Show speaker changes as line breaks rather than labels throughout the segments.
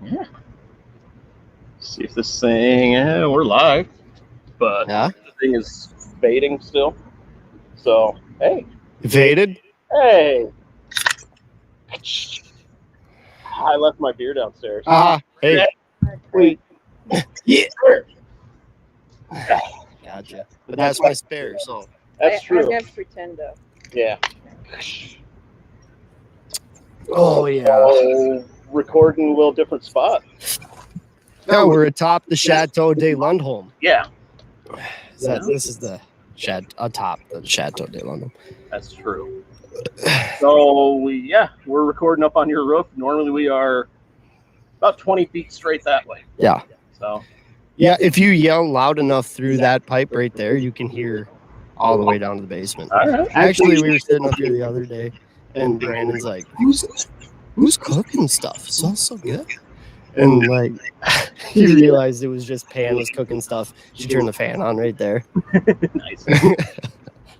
Yeah. See if this thing. We're live, but
Yeah.
the thing is fading still. So hey,
Faded?
hey. I left my beer downstairs.
Hey.
Wait.
Yeah. Gotcha. But that's my spare, so.
That's true.
I have to pretend to.
Yeah.
Oh, yeah.
Oh, recording a little different spot.
Yeah, we're atop the Chateau de Lundholm.
Yeah.
This is the atop the Chateau de Lundholm.
That's true. So we're recording up on your roof. Normally we are about 20 feet straight that way.
Yeah.
So
Yeah, if you yell loud enough through that pipe right there, you can hear all the way down to the basement.
all right.
Actually, we were sitting up here the other day, and Brandon's like, "Who's cooking stuff? It smells so good." And like, he realized it was just Pan was cooking stuff. She turned the fan on right there.
Nice.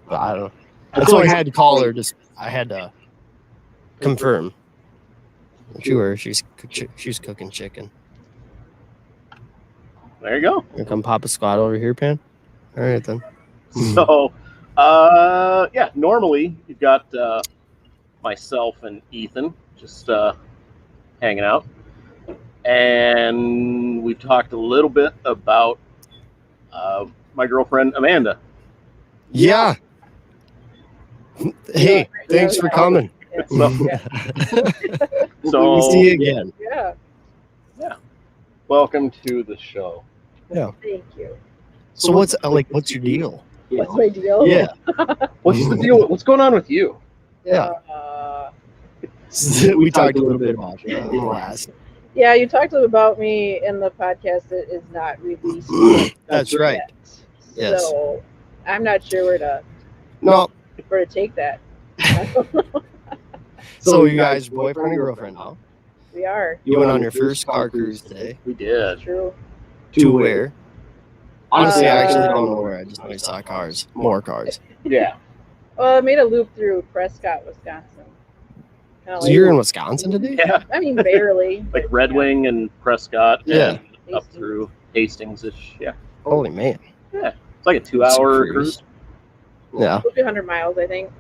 But I don't know. That's why I had to call her. I had to confirm. She's cooking chicken.
There you go.
You come pop a squat over here, Pan. All right then.
So, normally you've got myself and Ethan just hanging out, and we've talked a little bit about my girlfriend Amanda.
Yeah. Hey, thanks for coming.
So,
We'll see you again.
Yeah.
Welcome to the show.
Yeah.
Thank you.
So what's your deal?
What's my deal?
Yeah.
What's the deal? What's going on with you?
Yeah. We talked a little bit about that last.
Yeah, you talked about me in the podcast that is not released.
That's right.
Yet.
Yes.
So I'm not sure where to take that.
So you guys are boyfriend and girlfriend now?
We are.
You went on your first car cruise today.
We did.
True.
To where? Honestly, I actually don't know where. I just know I saw cars. More cars.
Yeah.
Well, I made a loop through Prescott, Wisconsin. Kinda
So you're in Wisconsin today?
Yeah.
I mean, barely.
Like Red Wing and Prescott.
Yeah.
And up through Hastings-ish. Yeah.
Holy man.
It's like a 2-hour cruise.
Yeah.
100 miles, I think.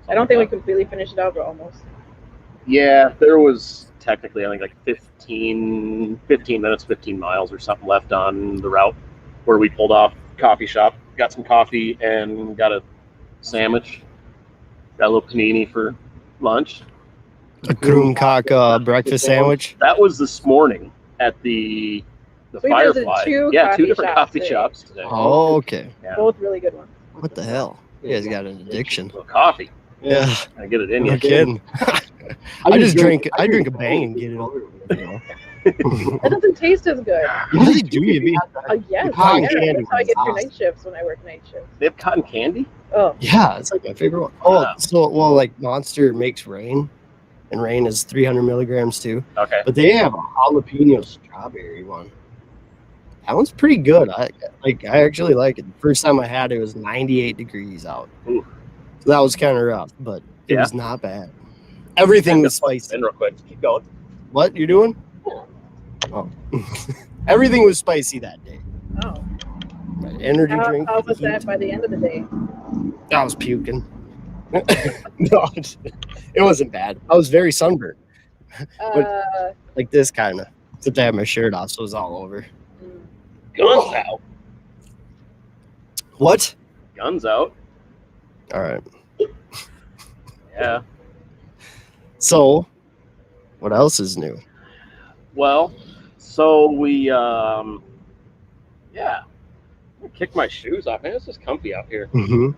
I don't think we completely finished it out, but almost.
Yeah, there was technically, I think, like 15 minutes, 15 miles or something left on the route where we pulled off coffee shop, got some coffee, and got a sandwich. Got a little panini for lunch.
A Krooncock breakfast sandwich.
That was this morning at the
So we
Firefly.
visited
Two different coffee shops today.
Oh, okay.
Yeah.
Both really good ones.
What the hell? You guys got an addiction.
A little coffee.
Yeah.
I get it in
No
you.
kidding. I drink a bang and get it over with, you know.
That doesn't taste as good.
You really do.
Yes.
Cotton
Yeah,
candy
that's how I get through
was
night shifts when I work night shifts.
They have cotton candy?
Oh.
Yeah, it's like my favorite one. Oh, so like Monster makes rain, and rain is 300 milligrams too.
Okay.
But they have a jalapeno strawberry one. That one's pretty good. I actually like it. The first time I had it was 98 degrees out.
Ooh.
So that was kind of rough, but it
Yeah.
was not bad. Everything was spicy.
In real quick. Keep going.
What you're doing? Oh. Everything was spicy that day.
Oh.
My energy drink.
How was that by the end of the day?
I was puking. No, it wasn't bad. I was very sunburned. Like this kind of. Except I had my shirt off, so it was all over.
Guns out.
What?
Guns out.
All right.
Yeah.
So, what else is new?
Well, so we, I kicked my shoes off. Man, it's just comfy out here.
Mm-hmm.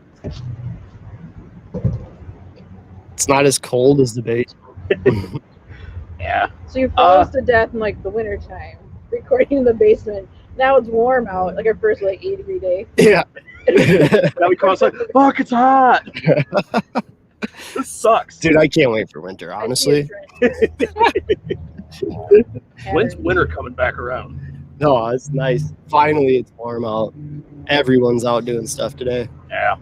It's not as cold as the base.
Yeah.
So you froze to death in like the winter time, recording in the basement. Now it's warm out. Like our first 8-degree day.
Yeah.
Now we come outside. Fuck, it's hot. This sucks.
Dude, I can't wait for winter, honestly.
When's winter coming back around?
No, it's nice. Finally, it's warm out. Everyone's out doing stuff today.
Yeah.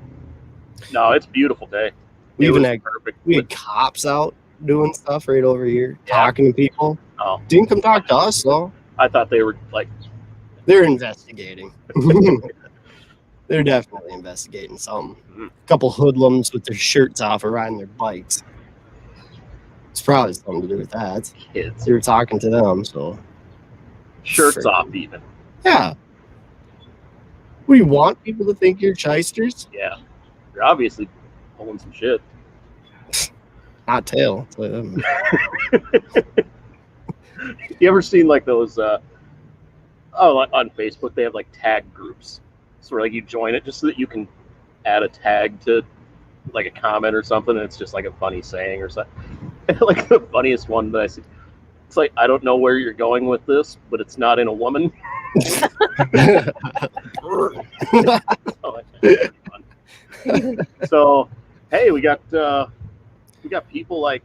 No, it's a beautiful day.
We
It
even
was
had
perfect.
cops out doing stuff right over here, talking to people.
Oh,
Didn't come talk to us though.
I thought they were like,
They're investigating. They're definitely investigating something.
Mhm.
A couple hoodlums with their shirts off are riding their bikes. It's probably something to do with that.
kids.
They were talking to them, so
Shirts
Frick.
off even.
yeah. We want people to think you're shysters,
Yeah. You're obviously pulling some shit.
not tail. So,
You ever seen like those like on Facebook they have like tag groups. So where like you join it just so that you can add a tag to like a comment or something and it's just like a funny saying or something. Like the funniest one that I see. It's like, I don't know where you're going with this, but it's not in a woman. So, hey, we got people like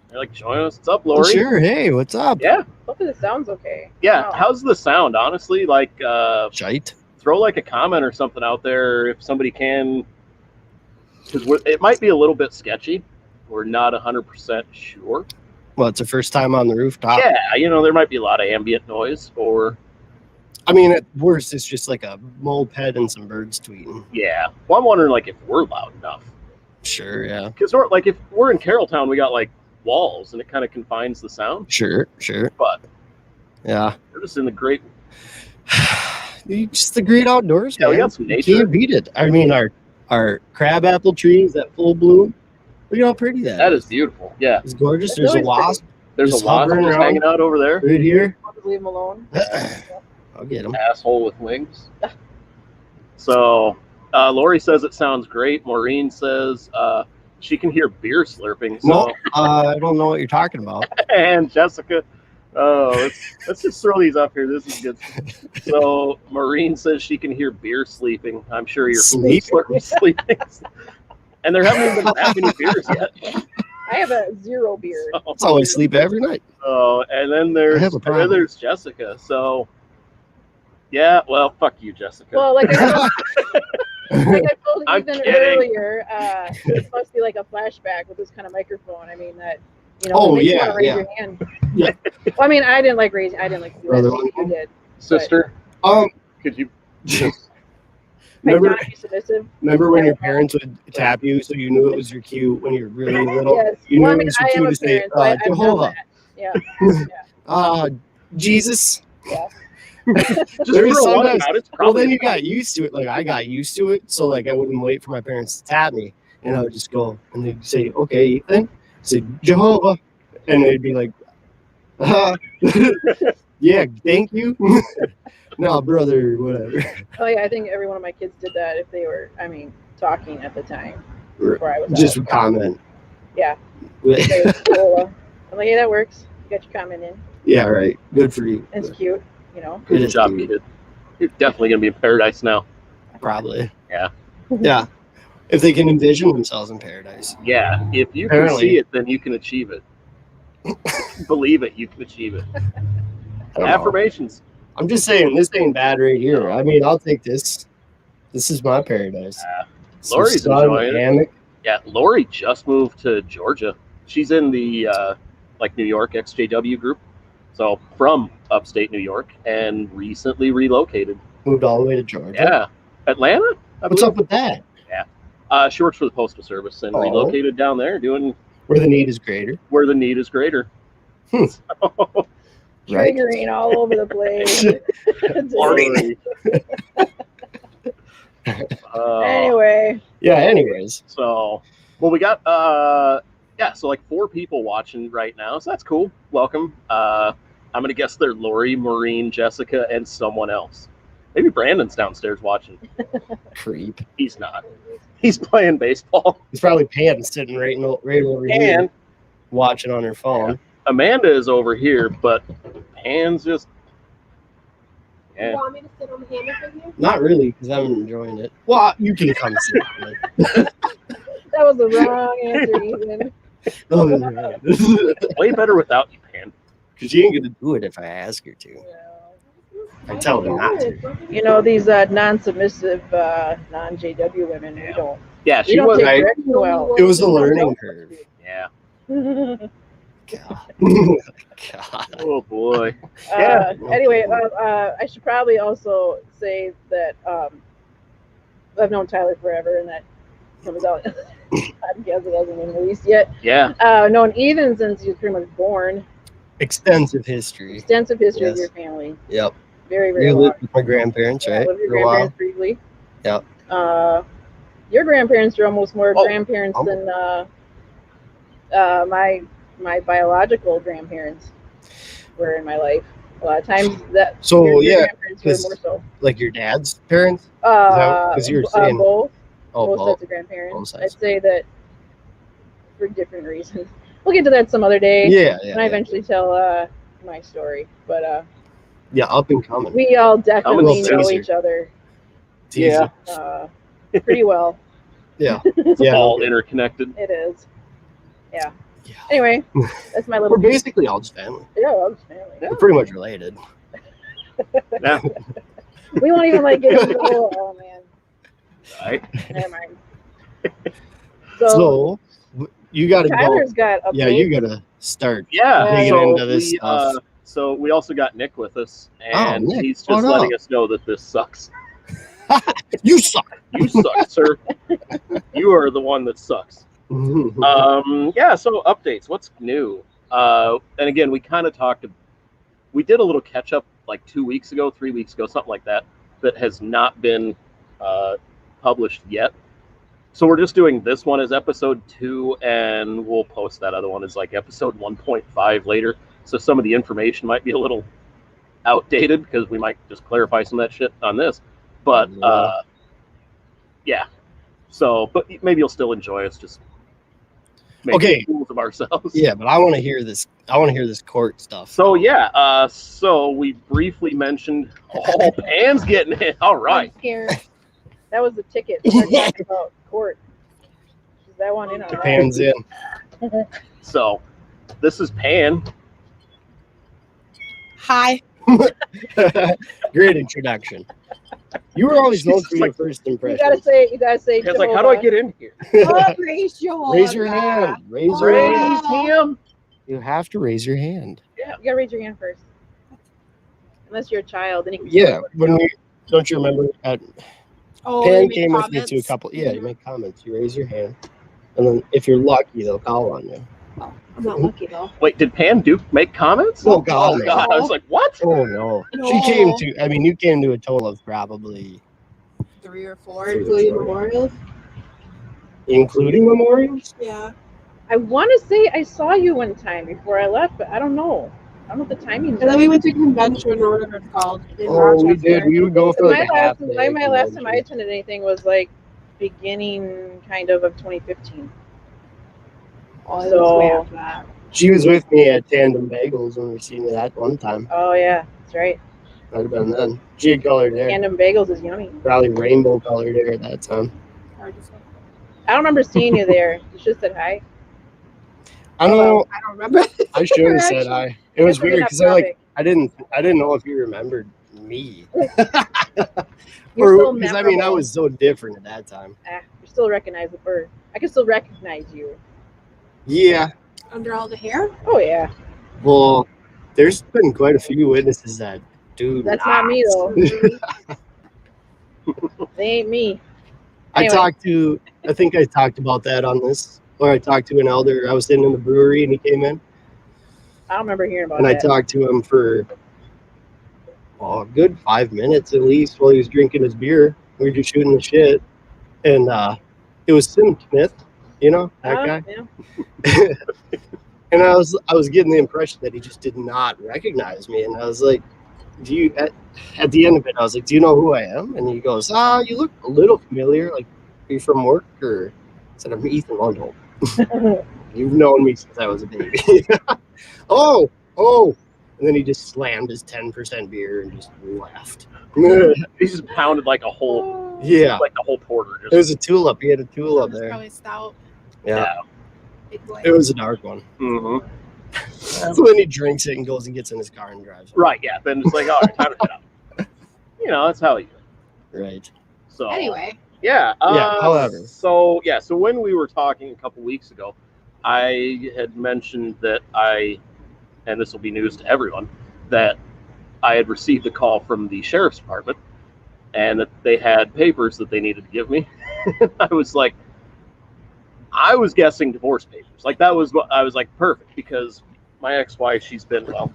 they're like joining us. What's up, Lori?
sure. Hey, what's up?
Yeah,
Hopefully the sound's okay.
yeah.
Wow.
How's the sound? Honestly, like
Shite.
throw like a comment or something out there if somebody can, because it might be a little bit sketchy. We're not 100% sure.
Well, it's the first time on the rooftop.
Yeah, there might be a lot of ambient noise, or
I mean, at worst, it's just like a moped and some birds tweeting.
yeah. Well, I'm wondering like if we're loud enough,
Sure, yeah.
because like if we're in Carrolltown, we got like walls and it kind of confines the sound.
Sure.
But
Yeah.
we're just in the great.
Just the great outdoors,
Yeah,
man.
we got some
You
nature.
can't beat it. I mean, our crabapple trees that full bloom. Look at how pretty
That is beautiful. Yeah,
It's gorgeous.
That's
There's a
always
wasp
there's
Just
a wasp
hovering
just
around.
hanging out over there.
right here.
I'll just leave them alone.
I'll get him.
Asshole with wings. So, Lori says it sounds great. Maureen says she can hear beer slurping. So,
No, I don't know what you're talking about.
and Jessica, let's just throw these up here. This is good. So, Maureen says she can hear beer sleeping. I'm sure you're
Sleeping?
sleeping. And there haven't even been that many beers yet.
I have a 0 beer.
That's how I sleep every night.
So, and then
I have a problem.
there's Jessica. So, yeah, well, fuck you, Jessica.
Well, like I told
I'm
Ethan
kidding.
earlier, this must be like a flashback with this kind of microphone. I mean that
Oh,
makes you
yeah,
wanna raise
yeah.
your hand.
Yeah.
Well, I mean, I didn't like do
Brother,
it. You did.
Sister, could you just
Like,
Remember,
not be submissive.
remember when your parents would tap you so you knew it was your cue when you were really little?
Yes.
You
Well, I
knew
mean,
it was your
I am
cue
a
to say,
parent, so I've done
Jehovah,
that. Yeah.
Jesus.
just
There
for
was
a while
sometimes-
out, it's
Well,
probably
then you got used to it. Like I got used to it, so like I wouldn't wait for my parents to tap me, and I would just go and they'd say, "Okay, Ethan," say Jehovah, and they'd be like, "Yeah, thank you." No, brother, whatever.
Oh yeah, I think every one of my kids did that if they were, talking at the time
Or
before I was
just
out.
comment.
Yeah.
Yeah,
They was cool. I'm like, yeah, that works. You got your comment in.
right. Good for you.
It's cute,
It
good
is
job,
cute.
kid. You're definitely gonna be in paradise now.
Probably.
Yeah.
Yeah. If they can envision themselves in paradise.
Yeah, if you can
Apparently.
see it, then you can achieve it. Believe it, you can achieve it.
I don't know.
Affirmations.
I'm just saying, this ain't bad right here. I mean, I'll take this. This is my paradise. Some
Lori's
sun,
enjoying it.
hammock.
Yeah, Lori just moved to Georgia. She's in the New York XJW group, so from upstate New York, and recently relocated.
Moved all the way to Georgia.
Yeah, Atlanta.
What's up with that?
She works for the Postal Service and
Oh.
relocated down there, doing
Where the need is greater.
where the need is greater.
Hmm.
So,
Right?
Triggering all over the place.
Lori.
Anyway,
Yeah, anyways.
So, well, we got so like 4 people watching right now, so that's cool. Welcome. I'm gonna guess they're Lori, Maureen, Jessica, and someone else. Maybe Brandon's downstairs watching.
Creep.
He's not. He's playing baseball.
He's probably Pam sitting right over here
And
watching on her phone.
Amanda is over here, but Pan's just.
You
Yeah.
want me to sit on the hammock with you?
Not really, because I'm enjoying it. Well, you can come sit on it.
that was the wrong answer, Ethan.
Because
Way better without you, Pan.
she ain't going to do it if I ask her to. I tell her not to.
These non-submissive, non-JW women, we don't.
Yeah,
We
she
don't
was.
take
right.
direction well.
It was a learning curve.
Yeah.
God.
Oh boy. Yeah.
Anyway, I should probably also say that I've known Tyler forever, and that comes out. I guess it hasn't been released yet.
Yeah.
Known Ethan since he was pretty much born.
Extensive history.
Extensive history of
Yes.
your family.
Yep.
Very, very
You
long.
lived with my grandparents,
Yeah,
right?
lived with
For
your
a while.
grandparents briefly.
Yep.
Your grandparents are almost more
Oh,
grandparents than my biological grandparents were in my life. A lot of times that
So,
your
yeah,
grandparents were more so.
Like your dad's parents? Because you were saying
both
both
sets of grandparents.
both sides.
I'd say that for different reasons. We'll get to that some other day.
Yeah.
When I eventually tell my story. But
yeah, up and coming.
we all definitely
Coming
know
soon.
each other
Yeah.
pretty well.
Yeah.
It's
Yeah,
all
okay.
interconnected.
It is. Yeah.
Yeah.
Anyway, that's my little.
We're basically all just family.
Yeah, all just family.
We're pretty much related.
Yeah.
We won't even like get into the whole. Oh man.
Right.
Never mind.
So you got to go.
Tyler's got updates.
Yeah, you got to start.
Yeah.
Digging
So
into this
we
stuff.
so we also got Nick with us, and
Nick,
he's
what
just
up?
letting us know that this sucks.
You suck.
You suck, sir. You are the one that sucks. Yeah, so updates. What's new? And again, we kind of we did a little catch up like 2 weeks ago, 3 weeks ago, something like that has not been published yet. So we're just doing this one as episode 2, and we'll post that other one as like episode 1.5 later. So some of the information might be a little outdated because we might just clarify some of that shit on this. But yeah. So, but maybe you'll still enjoy us just making fools of ourselves.
Yeah, but I want to hear this. I want to hear this court stuff.
So yeah, so we briefly mentioned Pan's getting it. All right.
I'm scared. That was the ticket. We're talking about court. Is that one in?
Pan's in.
So this is Pan.
Hi.
Great introduction. You were always known for your first impression.
You gotta say.
It's like, how do I get in here?
Oh, raise your
Raise your hand. Raise your hand.
Raise him.
You have to raise your hand.
Yeah, you gotta raise your hand first. Unless you're a child, then you can.
Yeah, when we don't you remember at
Oh,
Pan
you make
came with me
comments?
to a couple. Yeah, you make comments. You raise your hand, and then if you're lucky, they'll call on you.
Oh, I'm not lucky though.
Wait, did Pan Duke make comments?
Oh God!
Oh God! I was like, what?
Oh no!
No.
She came to. I mean, you came to a total of probably
3 or 4,
3 or
including
4.
Memorial.
including memorials.
Yeah.
I want to say I saw you one time before I left, but I don't know. I don't know what the timing is.
And then we went to convention or whatever it's called. In
Oh, we
Rochester.
did. We would go for like a half day.
My last time I
convention.
attended anything was like beginning kind of 2015.
Oh, it was
So-
way after that.
She was with me at Tandem Bagels when we seen that one time.
Oh yeah, that's right.
Might have been then. She had colored hair.
Tandem bagels is yummy.
Probably rainbow colored hair at that time.
Hard to say.
I don't remember seeing you there. You should have said hi.
I don't know.
I don't remember.
I should have said hi. It was
Guess we're
weird
not
because I
topic.
didn't know if you remembered me.
You're
Or
still
because I mean I
memorable.
was so different at that time.
You're still recognizable. I can still recognize you.
Yeah.
Under all the hair?
Oh yeah,
Well, there's been quite a few witnesses that do.
that's not me though. They ain't me.
I
Anyway.
think I talked about that on this, or I talked to an elder. I was sitting in the brewery and he came in,
I don't remember hearing about
and I
that.
talked to him for a good 5 minutes at least while he was drinking his beer. We were just shooting the shit, and it was Sim Smith, you know that guy.
Yeah.
And I was getting the impression that he just did not recognize me, and I was like, "Do you?" At the end of it, I was like, "Do you know who I am?" And he goes, "You look a little familiar. Like, are you from work?" Or I said, "I'm Ethan Lundholm. You've known me since I was a baby." oh, and then he just slammed his 10% beer and just left.
He just pounded like a whole,
Yeah,
like the whole porter.
it was a tulip. He had a
That
tulip
was
there.
probably stout.
Yeah,
Big boy.
it was a dark one.
Mm-hmm.
So then he drinks it and goes and gets in his car and drives.
Right, yeah. Then it's like, all right, time to get out. You know, that's how you do it.
Right.
So
Anyway,
yeah.
Yeah, however.
So when we were talking a couple weeks ago, I had mentioned that and this will be news to everyone, that I had received a call from the sheriff's department and that they had papers that they needed to give me. I was like, I was guessing divorce papers. Like, that was what I was like, perfect, because my ex-wife, she's been pulling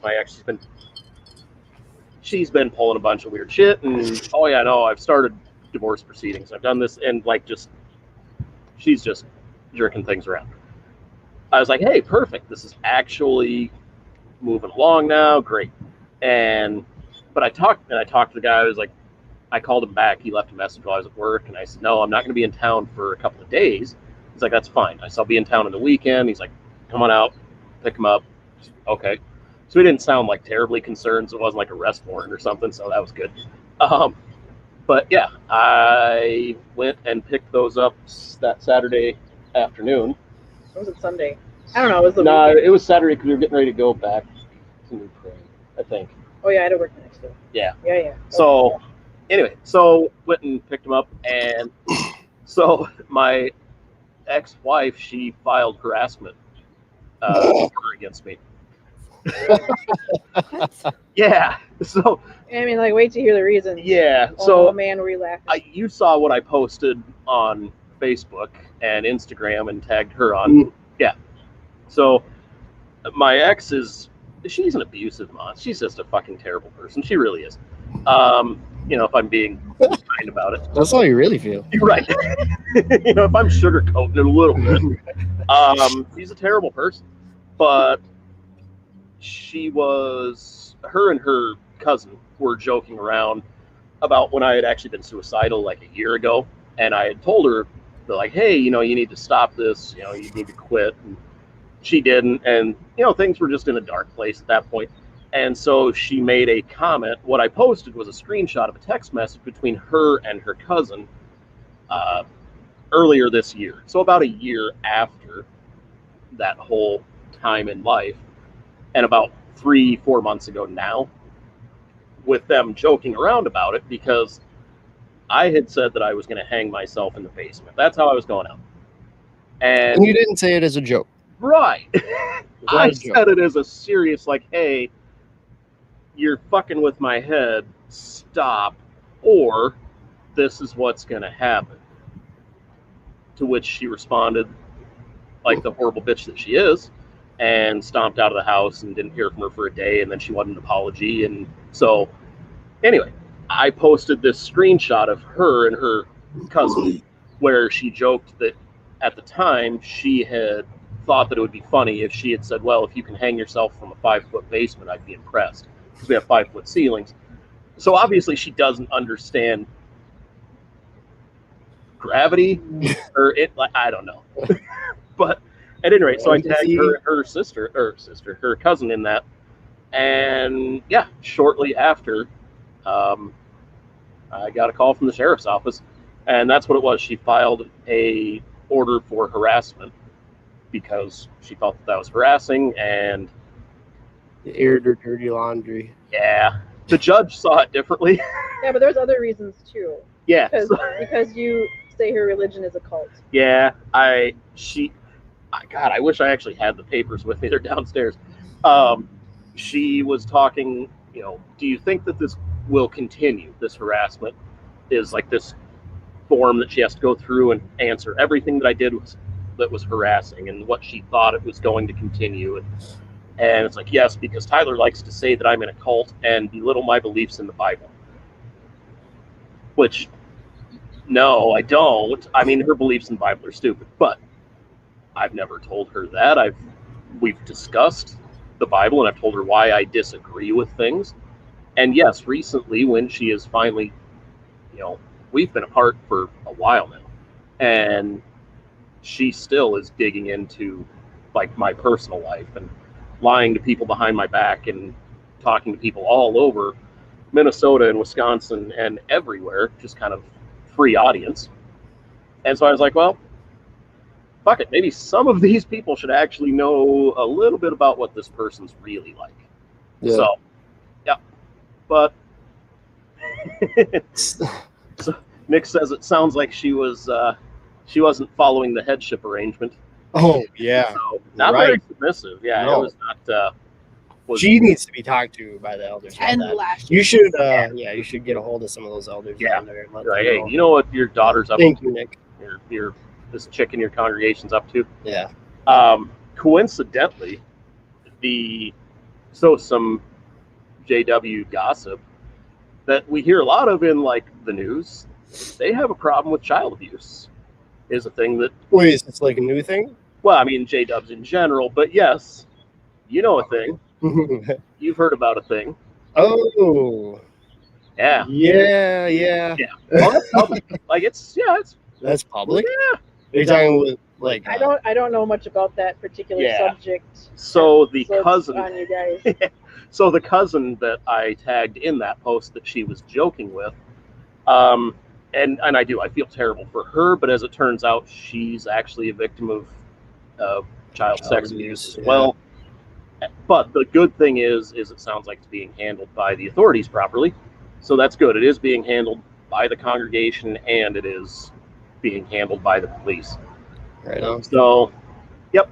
a bunch of weird shit, and oh yeah, no, I've started divorce proceedings. I've done this, and like, she's just jerking things around. I was like, hey, perfect. This is actually moving along now. Great. But I talked to the guy. I called him back. He left a message while I was at work, and I said, no, I'm not going to be in town for a couple of days. He's like, that's fine. I said, I'll be in town on the weekend. He's like, come on out, pick him up. Okay. So he didn't sound like terribly concerned. So it wasn't like a arrest warrant or something. So that was good. But yeah, I went and picked those up that Saturday afternoon.
Or was it Sunday? I don't know. It was the
No,
weekend.
it was Saturday because we were getting ready to go back to New Prague, I think.
Oh yeah, I had to work the next day.
Yeah.
Yeah.
So anyway, went and picked him up, and so my ex-wife, she filed harassment against me. Yeah. So
I mean, like, wait to hear the reason.
yeah.
Oh
So
man, were you laughing?
you saw what I posted on Facebook and Instagram and tagged her on. Yeah. So my ex she's an abusive mom. She's just a fucking terrible person. She really is. If I'm being kind about it.
That's how you really feel.
You're right. If I'm sugarcoating it a little bit. She's a terrible person. But her and her cousin were joking around about when I had actually been suicidal like a year ago. And I had told her, like, hey, you need to stop this. You need to quit. And she didn't. And, things were just in a dark place at that point. And so she made a comment. What I posted was a screenshot of a text message between her and her cousin earlier this year. So about a year after that whole time in life. And about 3-4 months ago now, with them joking around about it, because I had said that I was going to hang myself in the basement. That's how I was going out. And
you didn't say it as a joke.
Right. I
a joke?
said it as a serious, like, hey, you're fucking with my head. Stop. Or this is what's going to happen. To which she responded like the horrible bitch that she is, and stomped out of the house and didn't hear from her for a day, and then she wanted an apology. And so anyway, I posted this screenshot of her and her cousin where she joked that at the time she had thought that it would be funny if she had said, well, if you can hang yourself from a 5-foot basement, I'd be impressed, because we have 5-foot ceilings. So obviously she doesn't understand gravity, or I don't know. But at any rate, so I tagged her cousin in that. And yeah, shortly after, I got a call from the sheriff's office, and that's what it was. She filed a order for harassment because she felt that was harassing, and
Aired her dirty laundry.
yeah, the judge saw it differently.
Yeah, but there's other reasons too.
Yeah,
Because you say her religion is a cult.
yeah. God, I wish I actually had the papers with me. They're downstairs. She was talking, do you think that this will continue? This harassment is like this form that she has to go through and answer everything that I did that was harassing, and what she thought it was going to continue. And it's like, yes, because Tyler likes to say that I'm in a cult and belittle my beliefs in the Bible. Which, no, I don't. I mean, her beliefs in the Bible are stupid, but I've never told her that. We've discussed the Bible, and I've told her why I disagree with things. And yes, recently, when she is finally, we've been apart for a while now, and she still is digging into like my personal life and lying to people behind my back and talking to people all over Minnesota and Wisconsin and everywhere, just kind of free audience. And so I was like, well, fuck it, maybe some of these people should actually know a little bit about what this person's really like.
Yeah.
So, yeah. But so Nick says it sounds like she wasn't following the headship arrangement.
Oh yeah.
So not very
Right.
submissive. Yeah,
No.
it was not.
She needs to be talked to by the elders. about
10
that.
lashes.
You should, you should get a hold of some of those elders
Yeah.
down there and let
Like,
them
hey,
know.
you know what your daughter's up
Thank
to?
you, Nick.
Your this chick in your congregation's up to.
Yeah.
Coincidentally, some JW gossip that we hear a lot of in like the news. They have a problem with child abuse. Is a thing that,
Wait, is this like a new thing?
well, I mean J-dubs in general, but yes, you know a thing. You've heard about a thing.
Oh.
Yeah.
Yeah.
Yeah. Well, that's public. Like it's
That's public.
yeah.
Are you talking with like?
I don't know much about that particular
Yeah.
subject.
So the
So it's
cousin
on you guys.
So the cousin that I tagged in that post that she was joking with, and I feel terrible for her, but as it turns out, she's actually a victim of child sex abuse as well. But the good thing is it sounds like it's being handled by the authorities properly, so that's good. It is being handled by the congregation, and it is being handled by the police.
Right on.
So, yep.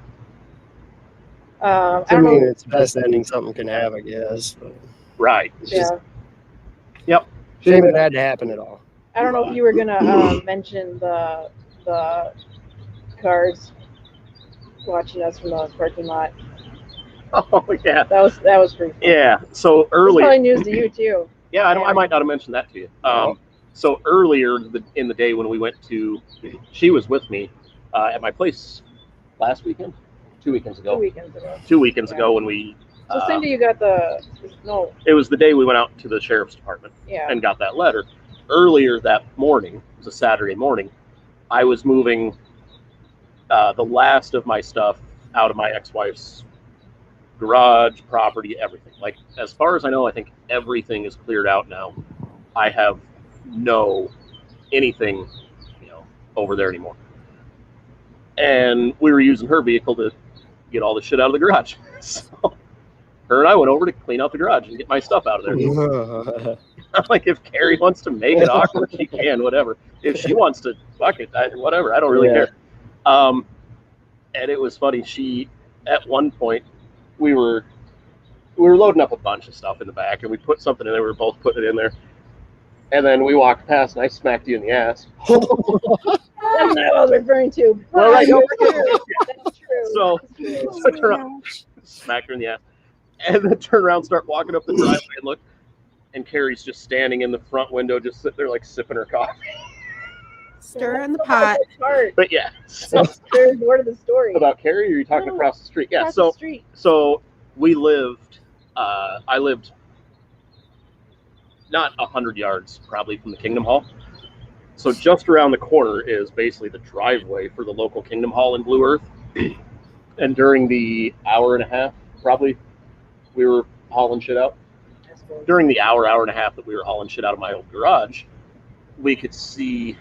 I
I
don't
mean,
know.
it's the best ending something can have, I guess. But
Right.
it's
Yeah.
just
Yep.
shame it had to happen at all.
I don't know if you were gonna mention the cars watching us from the parking lot.
Oh yeah.
That was pretty fun.
Yeah. So
It's
earlier.
probably news to you too.
Yeah, I might not have mentioned that to you. So earlier in the day when we went to, she was with me at my place last weekend, 2 weekends ago.
2 weekends ago.
2 weekends ago when we.
So same day you got no.
It was the day we went out to the sheriff's department
Yeah.
and got that letter. Earlier that morning, it was a Saturday morning, I was moving the last of my stuff out of my ex-wife's garage, property, everything. Like, as far as I know, I think everything is cleared out now. I have no anything, over there anymore. And we were using her vehicle to get all the shit out of the garage. So her and I went over to clean out the garage and get my stuff out of there. I'm like, if Carrie wants to make it awkward, she can, whatever. If she wants to, fuck it, whatever. I don't really care. And it was funny. She, at one point, we were loading up a bunch of stuff in the back, and we put something in there. We were both putting it in there. And then we walked past, and I smacked you in the ass.
That's what I was referring to.
Well, right,
That's
no,
true. That's true.
So,
That's true.
I turn around, smack her in the ass, and then turn around, start walking up the driveway, and look, and Carrie's just standing in the front window, just sitting there like sipping her coffee.
Stir in the pot.
Part.
But yeah, so
There's more to the story.
about Carrie, or are you talking
No,
across the street? Yeah,
Across the street.
so we lived. I lived not 100 yards probably from the Kingdom Hall. So just around the corner is basically the driveway for the local Kingdom Hall in Blue Earth. And during the hour and a half, probably, we were hauling shit out. During the hour and a half that we were hauling shit out of my old garage, we could see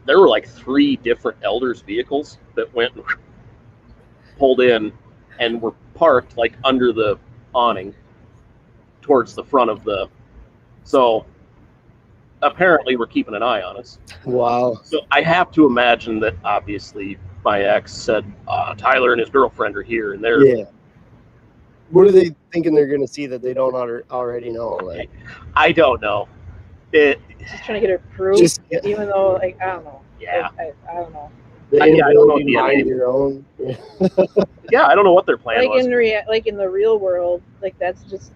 there were like 3 different elders' vehicles that went and pulled in and were parked like under the awning towards the front of the. So apparently we're keeping an eye on us.
Wow.
So I have to imagine that obviously my ex said Tyler and his girlfriend are here, and they're.
Yeah. What are they thinking they're going to see that they don't already know? Like,
I don't know.
Just trying to get her proof,
Just-
even though, like, I don't know.
Yeah.
I don't know.
the
I don't know
inability to
what the
mind your own.
Yeah, I don't know what their plan
Like
was.
in the real world, like that's just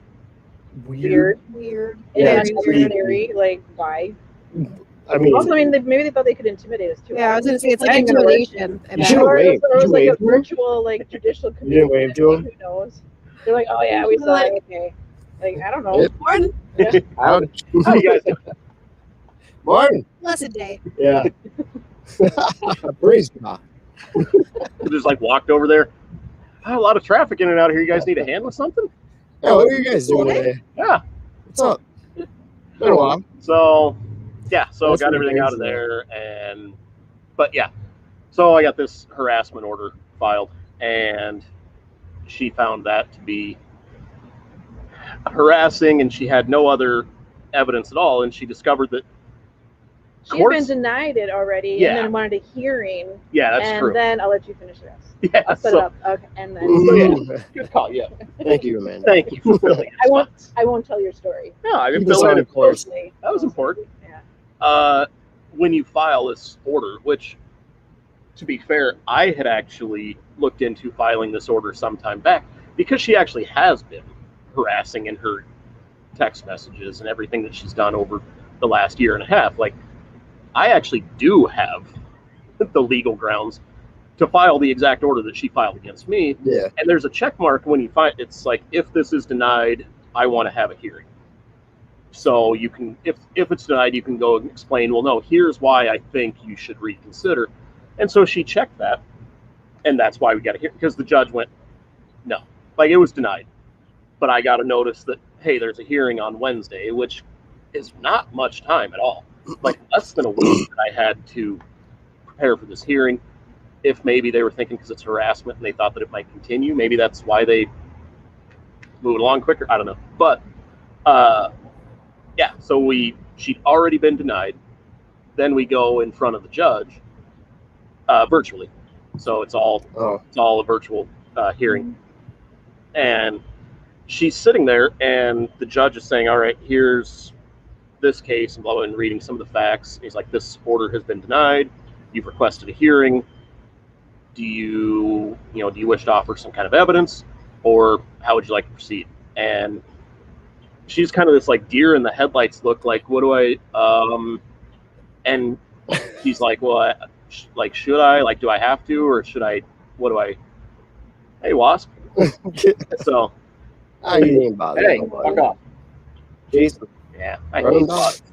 Weird.
Weird.
Yeah,
and
it's
that's
creepy.
scary. Like, why?
I mean,
Also, I mean, maybe they thought they could intimidate us too.
Yeah, I was gonna say it's
That
like
ain't gonna work.
intimidation.
You should've
Or
waved.
it
Did
was
you
like a
wave to 'em?
virtual, like judicial
You didn't wave to 'em?
Who knows? They're like, oh yeah, we saw it. Okay. Like, I don't know.
Yeah.
Morning.
ouch.
How you guys doing?
Martin.
Blessed day.
Yeah. Praise God.
We just like walked over there. A lot of traffic in and out of here. You guys need a hand with something?
Yeah, what are you guys doing today?
Yeah.
What's up? Been a while.
So, yeah. So
That's
got
pretty
everything out of
crazy.
there, but yeah. So I got this harassment order filed, and she found that to be harassing, and she had no other evidence at all. And she discovered that
She had been denied it already, and then wanted a hearing.
Yeah, that's
and
true.
And then I'll let you finish the rest.
Yeah,
I'll set it up. Okay, and then.
Good call. Yeah.
Thank you, Amanda.
Thank you for filling.
I won't tell your story.
No, I didn't
Keep us
fill
on
it.
course.
That was important.
Yeah.
When you file this order, which, to be fair, I had actually looked into filing this order some time back because she actually has been harassing in her text messages and everything that she's done over the last year and a half. Like, I actually do have the legal grounds to file the exact order that she filed against me.
Yeah.
And there's a check mark when you find it's like, if this is denied, I want to have a hearing. So you can, if it's denied, you can go and explain, well, no, here's why I think you should reconsider. And so she checked that, and that's why we got to hear, because the judge went, no, like it was denied. But I got a notice that, hey, there's a hearing on Wednesday, which is not much time at all. Like less than a week that I had to prepare for this hearing. If maybe they were thinking because it's harassment and they thought that it might continue, maybe that's why they moved along quicker. I don't know. But yeah, so she'd already been denied. Then we go in front of the judge virtually. So it's all a virtual hearing. And she's sitting there, and the judge is saying, all right, here's this case, and blah, blah, and reading some of the facts. He's like, this order has been denied. You've requested a hearing. Do you wish to offer some kind of evidence, or how would you like to proceed? And she's kind of this like deer in the headlights look, like, what do I, and he's like, well, should I, like, do I have to, or should I, what do I, hey, Wasp. So,
I ain't bothered.
hey, fuck off.
Jason.
Yeah, I hate Wasp.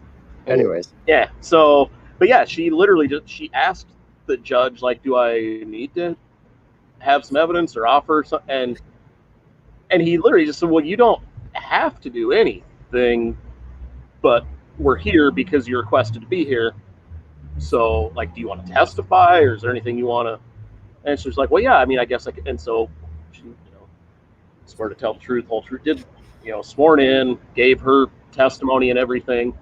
Anyways.
Yeah, so, but yeah, she literally she asked the judge, like, do I need to have some evidence or offer something? And he literally just said, well, you don't have to do anything, but we're here because you requested to be here. So, like, do you want to testify, or is there anything you want to? And she's like, well, yeah, I mean, I guess I could. And so she, swear to tell the truth, whole truth, did, sworn in, gave her testimony and everything.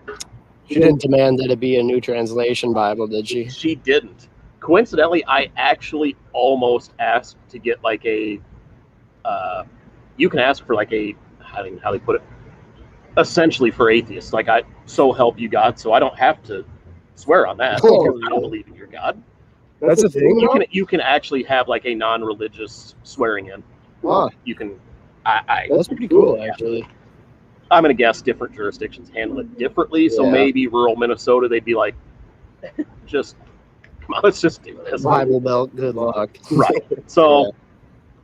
She didn't demand that it be a New Translation Bible, did she?
She didn't. Coincidentally, I actually almost asked to get like a, you can ask for like a, how they put it, essentially for atheists. Like, so help you God, so I don't have to swear on that because I don't believe in your God.
That's a thing.
You can actually have like a non-religious swearing in.
Wow.
You can.
That's pretty cool, actually.
I'm gonna guess different jurisdictions handle it differently. So maybe rural Minnesota, they'd be like, just come on, let's just do this.
Bible Belt, good luck.
Right. So,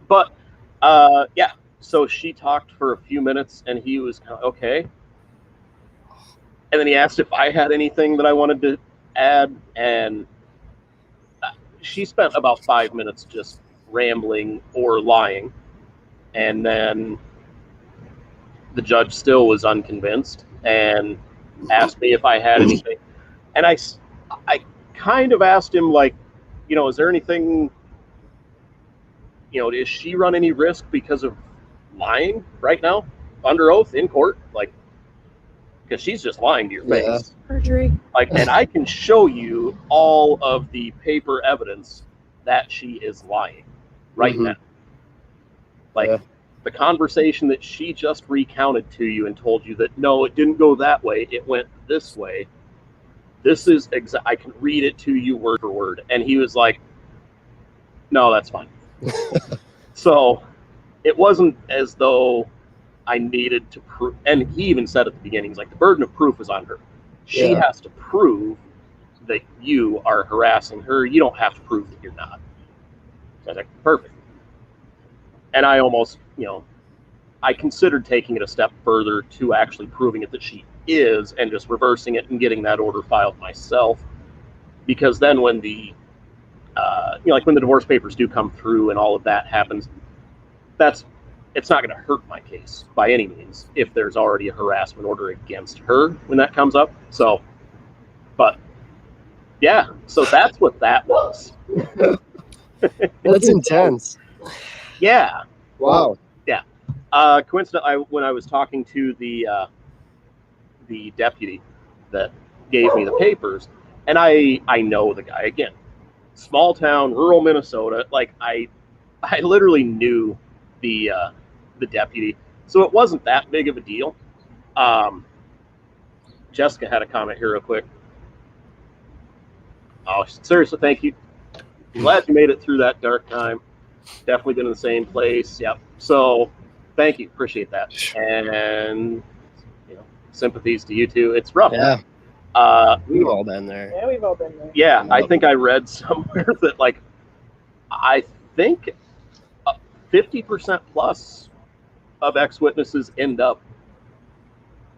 but yeah. So she talked for a few minutes, and he was kind of okay. And then he asked if I had anything that I wanted to add, and she spent about 5 minutes just rambling or lying, and then the judge still was unconvinced and asked me if I had anything. And I kind of asked him, like, is there anything, does she run any risk because of lying right now under oath in court? Like, because she's just lying to your face.
Perjury.
Like, and I can show you all of the paper evidence that she is lying right now. Like, the conversation that she just recounted to you and told you that, no, it didn't go that way, it went this way. This is I can read it to you word for word. And he was like, no, that's fine. So it wasn't as though I needed to prove, and he even said at the beginning, he's like, the burden of proof is on her. She has to prove that you are harassing her. You don't have to prove that you're not. So I was like, perfect. And I almost, I considered taking it a step further to actually proving it that she is, and just reversing it and getting that order filed myself. Because then when the, like when the divorce papers do come through and all of that happens, it's not going to hurt my case by any means if there's already a harassment order against her when that comes up. So, but yeah, so that's what that was.
That's intense.
Yeah.
Wow.
Yeah. Coincidentally, when I was talking to the deputy that gave me the papers, And I know the guy again, small town, rural Minnesota. Like I literally knew the deputy, so it wasn't that big of a deal. Jessica had a comment here real quick. Oh, seriously, thank you. Glad you made it through that dark time. Definitely been in the same place. Yep. So thank you. Appreciate that. And sympathies to you too. It's rough.
Yeah. We've all been there.
Yeah, we've all been there.
Yeah, I think I read somewhere that like I think 50% plus of ex-witnesses end up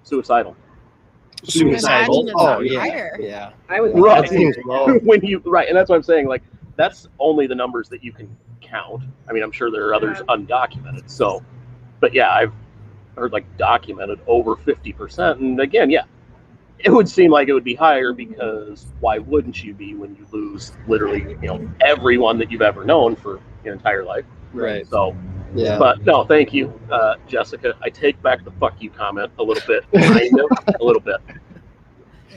suicidal.
Suicidal. Oh yeah.
Higher.
Yeah.
I would
Right.
That seems low.
When you and that's what I'm saying. Like that's only the numbers that you can count. I mean, I'm sure there are others undocumented. So, but yeah, I've heard like documented over 50%. And again, yeah, it would seem like it would be higher because why wouldn't you be when you lose literally, everyone that you've ever known for your entire life?
Right.
So,
Yeah.
but no, thank you, Jessica. I take back the "fuck you" comment a little bit, kind of, a little bit.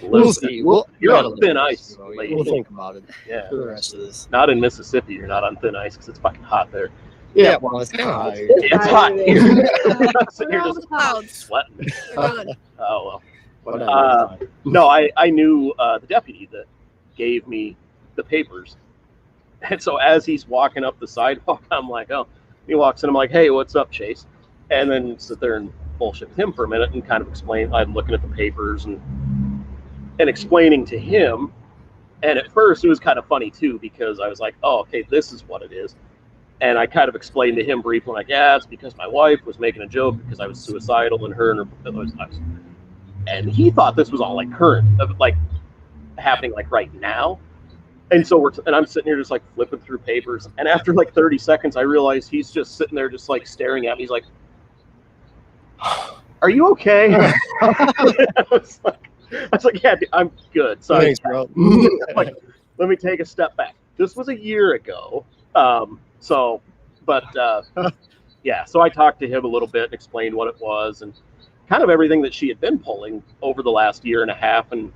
We'll see.
You're on thin ice, lady.
We'll think about it
Yeah.
for the rest of this.
Not in Mississippi. You're not on thin ice because it's fucking hot there.
Yeah, well, it's kind of higher.
It's hot here.
We're all the clouds.
Sweating.
We're done.
Oh well.
Whatever.
No, I knew the deputy that gave me the papers, and so as he's walking up the sidewalk, I'm like, oh. He walks in, I'm like, hey, what's up, Chase? And then sit there and bullshit with him for a minute and kind of explain. I'm looking at the papers and explaining to him. And at first, it was kind of funny too because I was like, oh, okay, this is what it is. And I kind of explained to him briefly, like, yeah, it's because my wife was making a joke because I was suicidal and her and her. And he thought this was all like current, like happening like right now. And so I'm sitting here just like flipping through papers. And after like 30 seconds, I realized he's just sitting there just like staring at me. He's like, are you okay? I was like, yeah, I'm good. So
Thanks, bro.
like, let me take a step back. This was a year ago. Yeah, so I talked to him a little bit and explained what it was and kind of everything that she had been pulling over the last year and a half. And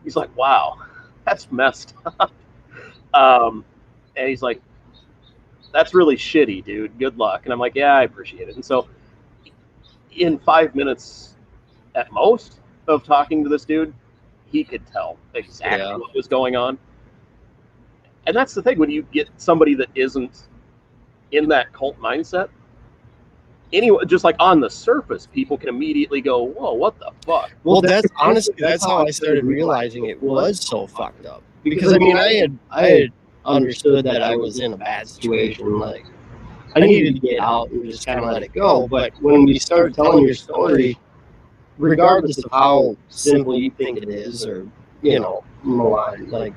he's like, wow, that's messed up. And he's like, that's really shitty, dude. Good luck. And I'm like, yeah, I appreciate it. And so in 5 minutes at most of talking to this dude, he could tell exactly what was going on. And that's the thing, when you get somebody that isn't in that cult mindset, anyway, just like on the surface, people can immediately go, whoa, what the fuck?
Well, that's honestly, that's how I started realizing it was so fucked up. Because I mean, I had understood that I was in a bad situation. Like, I needed to get out and just kind of let it go. But when we started telling your story, regardless of how simple you think it is, or malign, like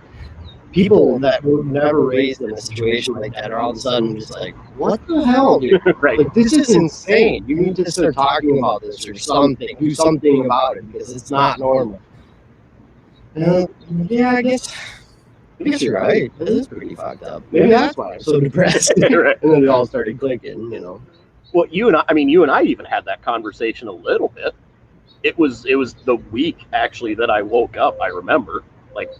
people that were never raised in a situation like that are all of a sudden just like, what the hell, dude?
Right.
Like, this is insane. You need to start talking about this or something. Do something about it because it's not normal. Yeah, I guess you're right. This is pretty fucked up. Maybe that's why I'm so depressed.
Right.
And then it all started clicking,
Well, you and I even had that conversation a little bit. It was the week actually that I woke up. I remember, like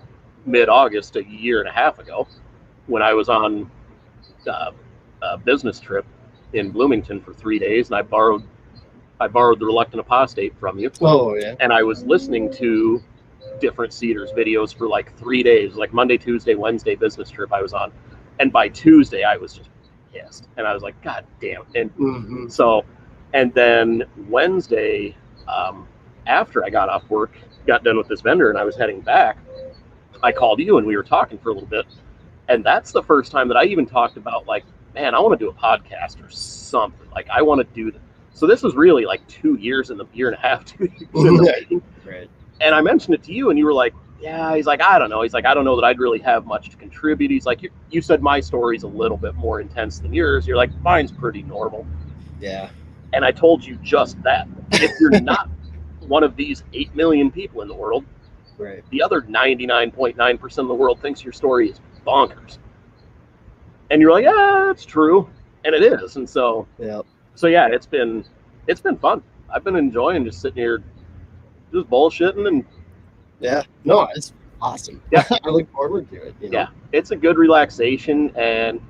mid-August, a year and a half ago, when I was on a business trip in Bloomington for 3 days, and I borrowed the Reluctant Apostate from you.
Oh yeah.
And I was listening to different Cedars videos for like 3 days, like Monday, Tuesday, Wednesday business trip I was on. And by Tuesday, I was just pissed. And I was like, God damn. And so, and then Wednesday, after I got off work, got done with this vendor and I was heading back, I called you and we were talking for a little bit. And that's the first time that I even talked about like, man, I want to do a podcast or something. Like I want to do that. So this was really like 2 years in the year and a half, 2 years in the making.
Right.
And I mentioned it to you, and you were like, yeah, he's like, I don't know. He's like, I don't know that I'd really have much to contribute. He's like, you said my story's a little bit more intense than yours. You're like, mine's pretty normal.
Yeah.
And I told you just that. If you're not one of these 8 million people in the world,
Right.
the other 99.9% of the world thinks your story is bonkers. And you're like, yeah, that's true. And it is. And so, yeah, it's been fun. I've been enjoying just sitting here just bullshitting and
yeah. No, it's awesome.
Yeah.
I look forward to it. You know?
Yeah, it's a good relaxation, and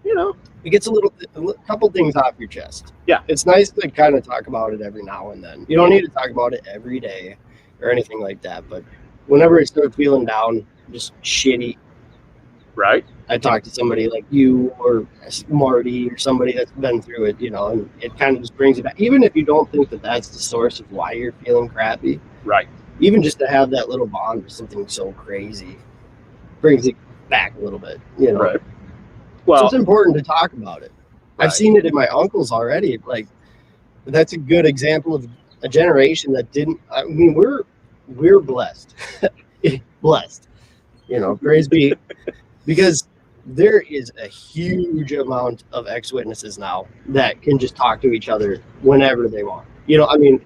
you know,
It gets a couple things off your chest.
Yeah.
It's nice to kind of talk about it every now and then. You don't need to talk about it every day or anything like that, but whenever I start feeling down, just shitty,
right?
I talk to somebody like you or Marty or somebody that's been through it, you know, and it kind of just brings it back. Even if you don't think that that's the source of why you're feeling crappy,
Right.
even just to have that little bond with something so crazy brings it back a little bit, you know.
Right.
So
Well,
it's important to talk about it.
Right.
I've seen it in my uncles already. Like, that's a good example of a generation that didn't. I mean, we're blessed, blessed. You know, praise be, because there is a huge amount of ex-witnesses now that can just talk to each other whenever they want. You know, I mean,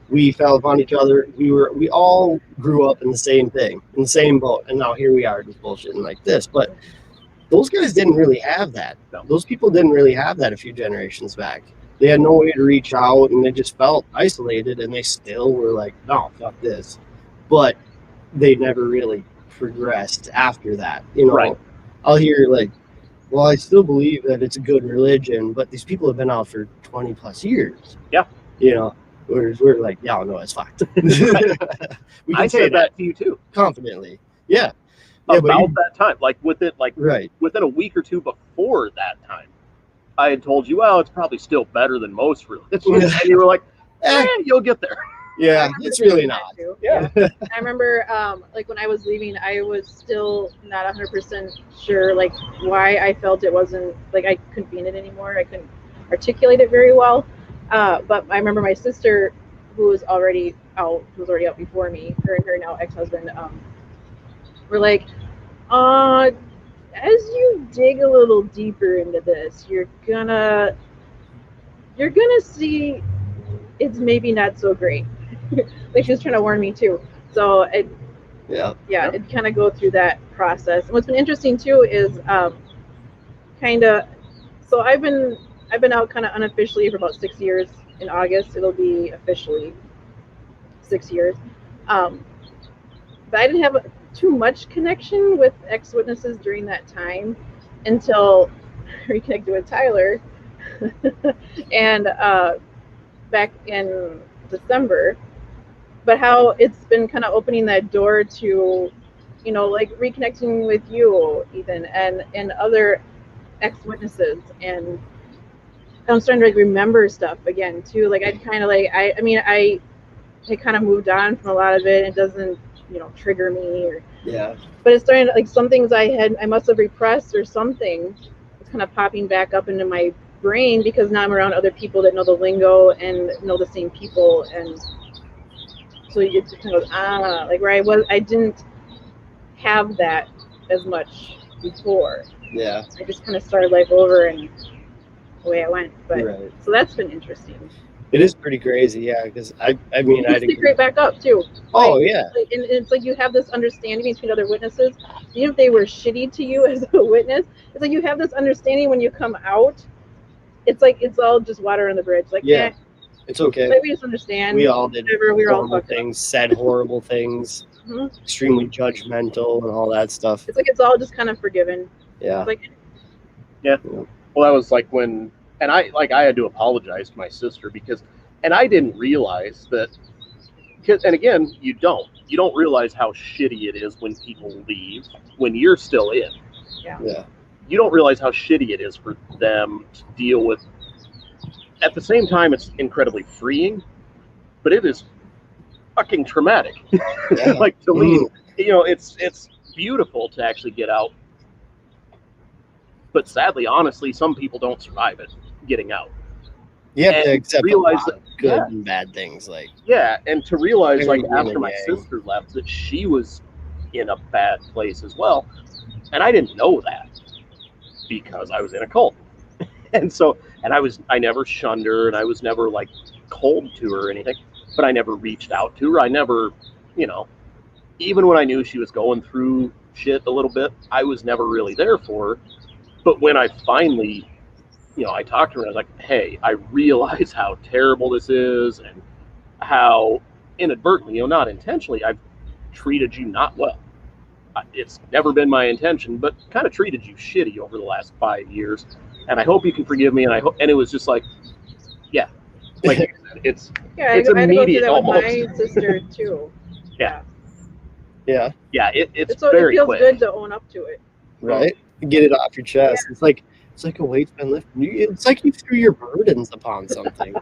we fell upon each other. We all grew up in the same thing, in the same boat, and now here we are just bullshitting like this. But those guys didn't really have that.
No.
Those people didn't really have that a few generations back. They had no way to reach out, and they just felt isolated, and they still were like, no, fuck this. But they never really progressed after that. You know,
Right.
I'll hear like, well, I still believe that it's a good religion, but these people have been out for 20 plus years.
Yeah.
You know, we're like, yeah, no, it's fucked. We
I
can say
said that to you too.
confidently. Yeah. Yeah, but
About that time, like within
right.
a week or two before that time, I had told you, well, it's probably still better than most religions, and you were like, you'll get there.
Yeah, it's really not.
Yeah.
I remember, like when I was leaving, I was still not 100% sure, like why I felt it wasn't like I couldn't be in it anymore. I couldn't articulate it very well. But I remember my sister, who was already out before me, her and her now ex-husband, were like, as you dig a little deeper into this, you're gonna see it's maybe not so great. Like she was trying to warn me too. So it kind of go through that process. And what's been interesting too is kind of, so I've been out kind of unofficially for about 6 years. In August it'll be officially 6 years. But I didn't have too much connection with ex-witnesses during that time until I reconnected with Tyler and back in December. But how it's been kind of opening that door to, you know, like reconnecting with you, Ethan, and other ex-witnesses, and I'm starting to like remember stuff again too. Like I kind of like I kind of moved on from a lot of it. It doesn't, you know, trigger me or but it's starting to, like, some things I must have repressed or something. It's kind of popping back up into my brain because now I'm around other people that know the lingo and know the same people, and so you get to kind of like where I didn't have that as much before.
Yeah.
I just kind of started life over and away I went. But
Right.
so that's been interesting.
It is pretty crazy, yeah, because I mean, I
stick right back up too.
Oh,
Like,
yeah.
like, and it's like you have this understanding between other witnesses. Even if they were shitty to you as a witness, it's like you have this understanding when you come out. It's like it's all just water on the bridge. Like,
Yeah. It's okay.
Like we just understand.
We all did
whatever, we were all
horrible
fucked up.
things, said horrible things,
Mhm.
extremely judgmental and all that stuff.
It's like it's all just kind of forgiven.
Yeah.
It's like
Well, that was like when, and I had to apologize to my sister because, and I didn't realize that, because, and again, you don't realize how shitty it is when people leave when you're still in.
Yeah.
You don't realize how shitty it is for them to deal with. At the same time, it's incredibly freeing, but it is fucking traumatic.
Yeah.
Like to leave, you know, it's beautiful to actually get out, but sadly, honestly, some people don't survive it getting out.
You have to
And
accept
realize
a lot of good and bad things. Like,
Yeah, and to realize, like,
Yin and
after my
yang.
sister left, that she was in a bad place as well, and I didn't know that because I was in a cult. And so, and I never shunned her, and I was never like cold to her or anything, but I never reached out to her. I never, you know, even when I knew she was going through shit a little bit, I was never really there for her. But when I finally, you know, I talked to her and I was like, hey, I realize how terrible this is and how inadvertently, you know, not intentionally, I've treated you not well. it's never been my intention, but kind of treated you shitty over the last 5 years, and I hope you can forgive me. And I hope, and it was just like, yeah, like it's
Yeah, I had to go through
immediate
that
almost.
with my sister too.
Yeah.
Yeah.
Yeah, it's
So
very
it feels
quick.
good to own up to it.
Right. Get it off your chest. It's like a weight's been lifted. It's like you threw your burdens upon something.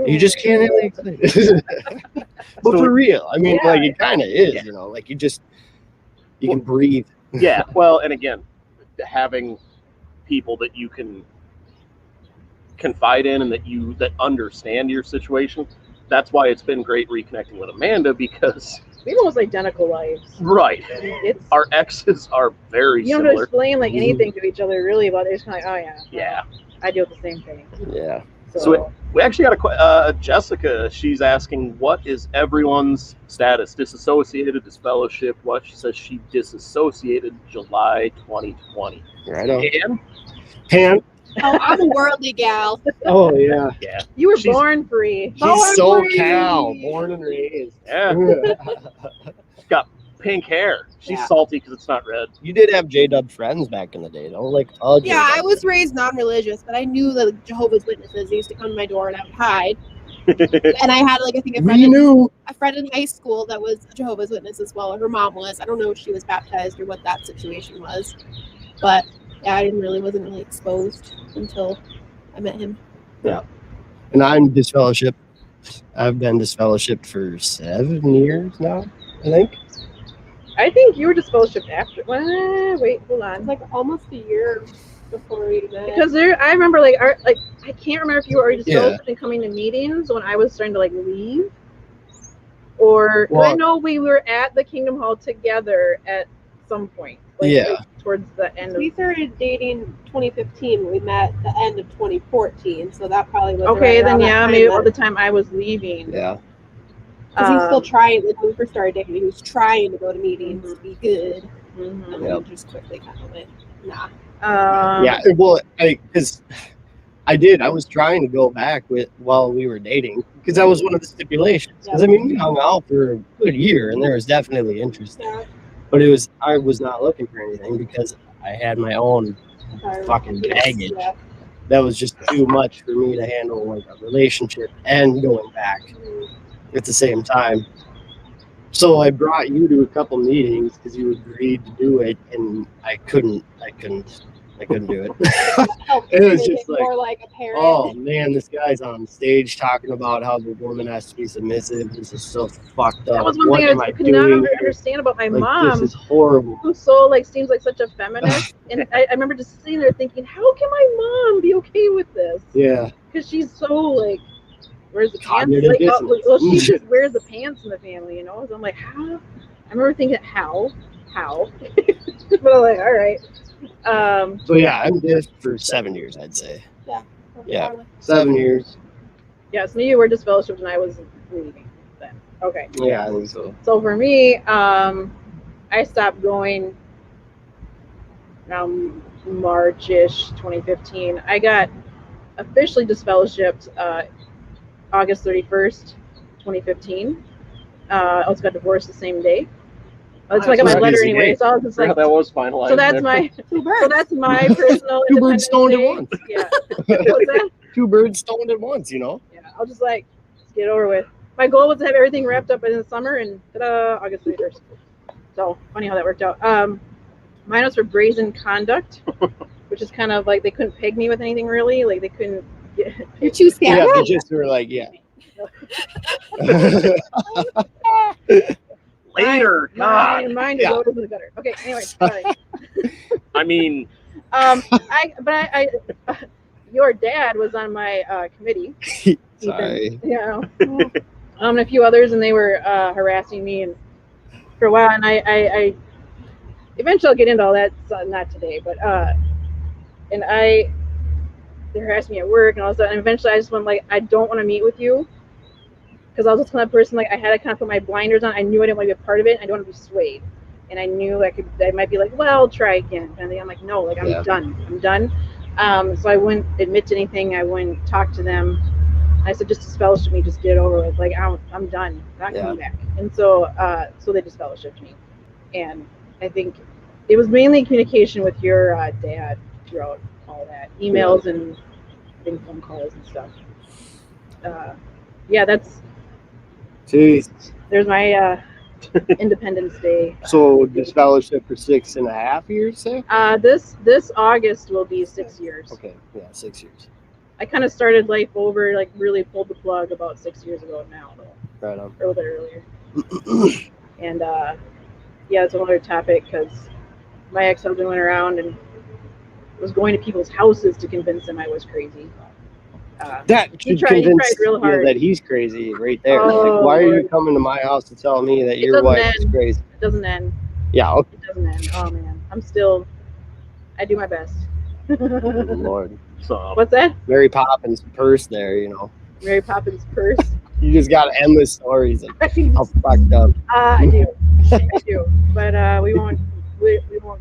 You just can't really explain it. But for real, I mean, like it kind of is, you know, like you can breathe.
Yeah, well, and again, having people that you can confide in and that understand your situation. That's why it's been great reconnecting with Amanda, because
we have almost identical lives.
Right.
It's
our exes are very
you don't
similar.
explain like anything to each other really, but they're just kind of like, oh yeah, I deal with the same thing.
Yeah.
So we actually got a Jessica. She's asking, what is everyone's status? Disassociated, disfellowship. What? She says she disassociated July 2020.
Right on.
And
Pan.
Oh, I'm a worldly gal.
Oh yeah.
Yeah.
You were born free.
She's SoCal, born and raised.
Yeah. Got pink hair. She's salty because it's not red.
You did have J-Dub friends back in the day, though. Like,
yeah, I was raised non-religious, but I knew that Jehovah's Witnesses used to come to my door and I would hide. And I had I think a friend in high school that was a Jehovah's Witness as well. Her mom was. I don't know if she was baptized or what that situation was, but yeah, I wasn't really exposed until I met him.
Yeah, and I'm disfellowshipped. I've been disfellowshipped for 7 years now, I think.
I think you were disfellowshipped after. Well, wait, hold on.
It's like almost a year before we met.
Because I remember I can't remember if you were already disfellowshipped and coming to meetings when I was starting to leave, or I know we were at the Kingdom Hall together at some point. Towards the end.
We started dating 2015. We met the end of 2014, so that probably was
okay. Then maybe at the time I was leaving.
Yeah.
Because he was still trying, when we first started dating, he was trying to go to meetings to be good. And then just quickly kind of went, nah.
Yeah, well, because I was trying to go back while we were dating, because that was one of the stipulations. Because, we hung out for a good year, and there was definitely interest there. But I was not looking for anything, because I had my own fucking baggage. Yeah. That was just too much for me to handle, a relationship and going back at the same time. So I brought you to a couple meetings because you agreed to do it, and I couldn't do it. It was just
more like a parent.
Oh man, this guy's on stage talking about how the woman has to be submissive. This is so fucked up.
That was one thing I could not understand about my mom.
This is horrible.
Who so seems like such a feminist, and I remember just sitting there thinking, how can my mom be okay with this?
Yeah.
Because she's so where's the pants? She just wears the pants in the family, So I'm like, how? I remember thinking, how? But I'm like, all right.
So yeah, I'm this for 7 year, I'd say. Yeah. 7 years.
Yeah, so you were disfellowshipped and I was leaving then. Okay.
Yeah, I think so.
So for me, I stopped going around March-ish 2015. I got officially disfellowshipped August 31st, 2015. I also got divorced the same day. That's I got my letter anyway. So I was just
that was finalized.
So that's my personal.
2 birds stoned at once.
Yeah. What's that?
2 birds stoned at once,
Yeah. I'll just get it over with. My goal was to have everything wrapped up in the summer, and August 31st. So funny how that worked out. Mine was for brazen conduct, which is kind of they couldn't peg me with anything really. They couldn't.
You're too scared.
Yeah, they just were
Later, God.
Mine to go to the gutter. Okay, anyway, sorry. Your dad was on my committee.
Sorry.
And a few others, and they were harassing me and for a while, and I eventually I'll get into all that. So not today, but they harassed me at work and all that, and eventually I just went I don't want to meet with you. Because I was just kind of person I had to kind of put my blinders on. I knew I didn't want to be a part of it. I don't want to be swayed, and I knew I might be well, try again. And I'm like, no, I'm done. I'm done. So I wouldn't admit to anything. I wouldn't talk to them. I said, just disfellowship me, just get it over with. I'm done. Not coming back. And so they disfellowshipped me, and I think it was mainly communication with your dad throughout all that, emails and I think phone calls and stuff. Yeah, that's.
Jeez.
There's my Independence Day.
So this fellowship for 6.5 years, say?
This August will be 6 years.
Okay, yeah, 6 years.
I kind of started life over, like really pulled the plug about 6 years ago now, though.
Right on.
A little bit earlier. And yeah, it's another topic because my ex-husband went around and was going to people's houses to convince them I was crazy.
That should convince
real hard.
that he's crazy right there.
Oh,
like, why are you coming to my house to tell me that your wife is crazy?
It doesn't end.
Yeah, okay.
It doesn't end. Oh man, I do my best.
Lord.
So
What's that?
Mary Poppins' purse there, you know.
Mary Poppins' purse.
You just got endless stories of how fucked up.
I do. But we won't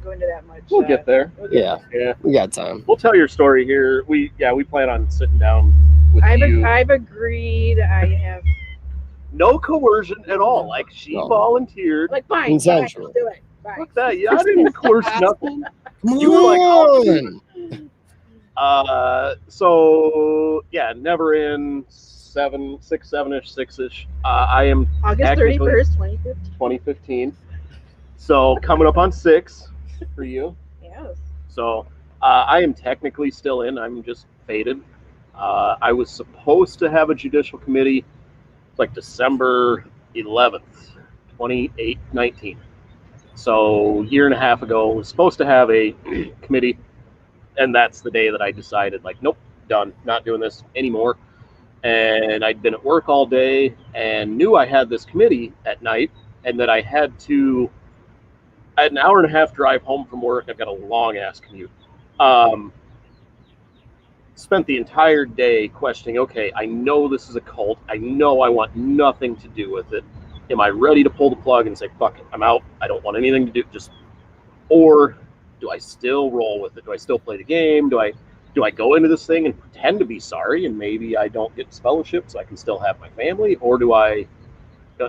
go into that much.
We'll get there.
Yeah, we got time.
We'll tell your story here. We plan on sitting down with you.
I've agreed. I have
no coercion at all. Like she volunteered.
like fine.
Consensual.
Let's do it. Fine.
Fuck that. Yeah, I didn't coerce nothing.
You were like,
so yeah, never in 6-ish. I am
August 31st,
2015. So coming up on 6 for you.
Yes.
So I am technically still in. I'm just faded. I was supposed to have a judicial committee like December 11th, 2019. So a year and a half ago, I was supposed to have a committee, and that's the day that I decided, like, nope, done, not doing this anymore. And I'd been at work all day and knew I had this committee at night, and that I had an hour and a half drive home from work. I've got a long ass commute. Spent the entire day questioning, okay, I know this is a cult. I know I want nothing to do with it. Am I ready to pull the plug and say, fuck it, I'm out. I don't want anything to do, or do I still roll with it? Do I still play the game? Do I go into this thing and pretend to be sorry and maybe I don't get this fellowship so I can still have my family? Or do I,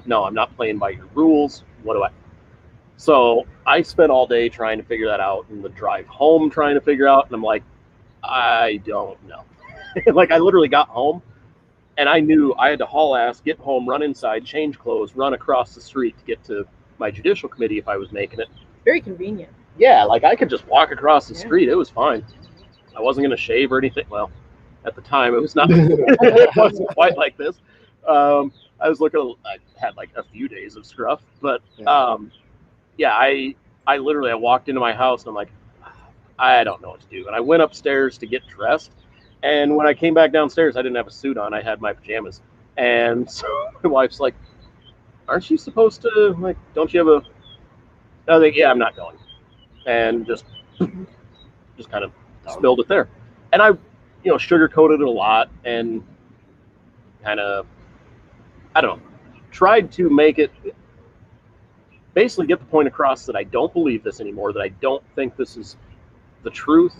no, I'm not playing by your rules. What do I? So I spent all day trying to figure that out, and the drive home trying to figure out, and I'm like, I don't know. Like, I literally got home and I knew I had to haul ass, get home, run inside, change clothes, run across the street to get to my judicial committee if I was making it.
Very convenient.
Yeah, like I could just walk across the street. It was fine. I wasn't going to shave or anything. Well, at the time, it was not. It wasn't quite like this. I was looking. I had like a few days of scruff, but yeah, I literally walked into my house and I'm like, I don't know what to do. And I went upstairs to get dressed, and when I came back downstairs, I didn't have a suit on. I had my pajamas, and so my wife's like, "Aren't you supposed to, like? Don't you have a?" I was like, "Yeah, I'm not going," and just kind of spilled it there. And I, sugarcoated it a lot and kind of, I don't know, tried to make it, basically get the point across that I don't believe this anymore, that I don't think this is the truth,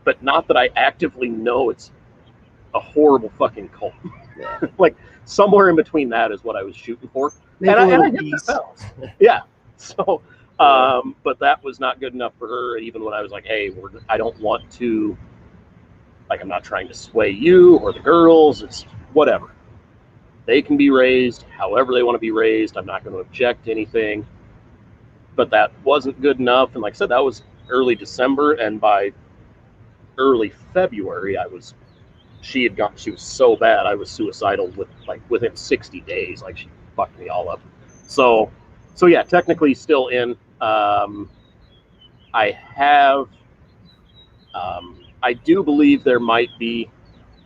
but not that I actively know it's a horrible fucking cult.
Yeah.
Like, somewhere in between that is what I was shooting for. And I hit the bells. Yeah. So, but that was not good enough for her, even when I was like, hey, I don't want to, like, I'm not trying to sway you or the girls. It's whatever. They can be raised however they want to be raised. I'm not going to object to anything. But that wasn't good enough. And like I said, that was early December. And by early February, she was so bad, I was suicidal within 60 days. Like, she fucked me all up. So yeah, technically still in. I do believe there might be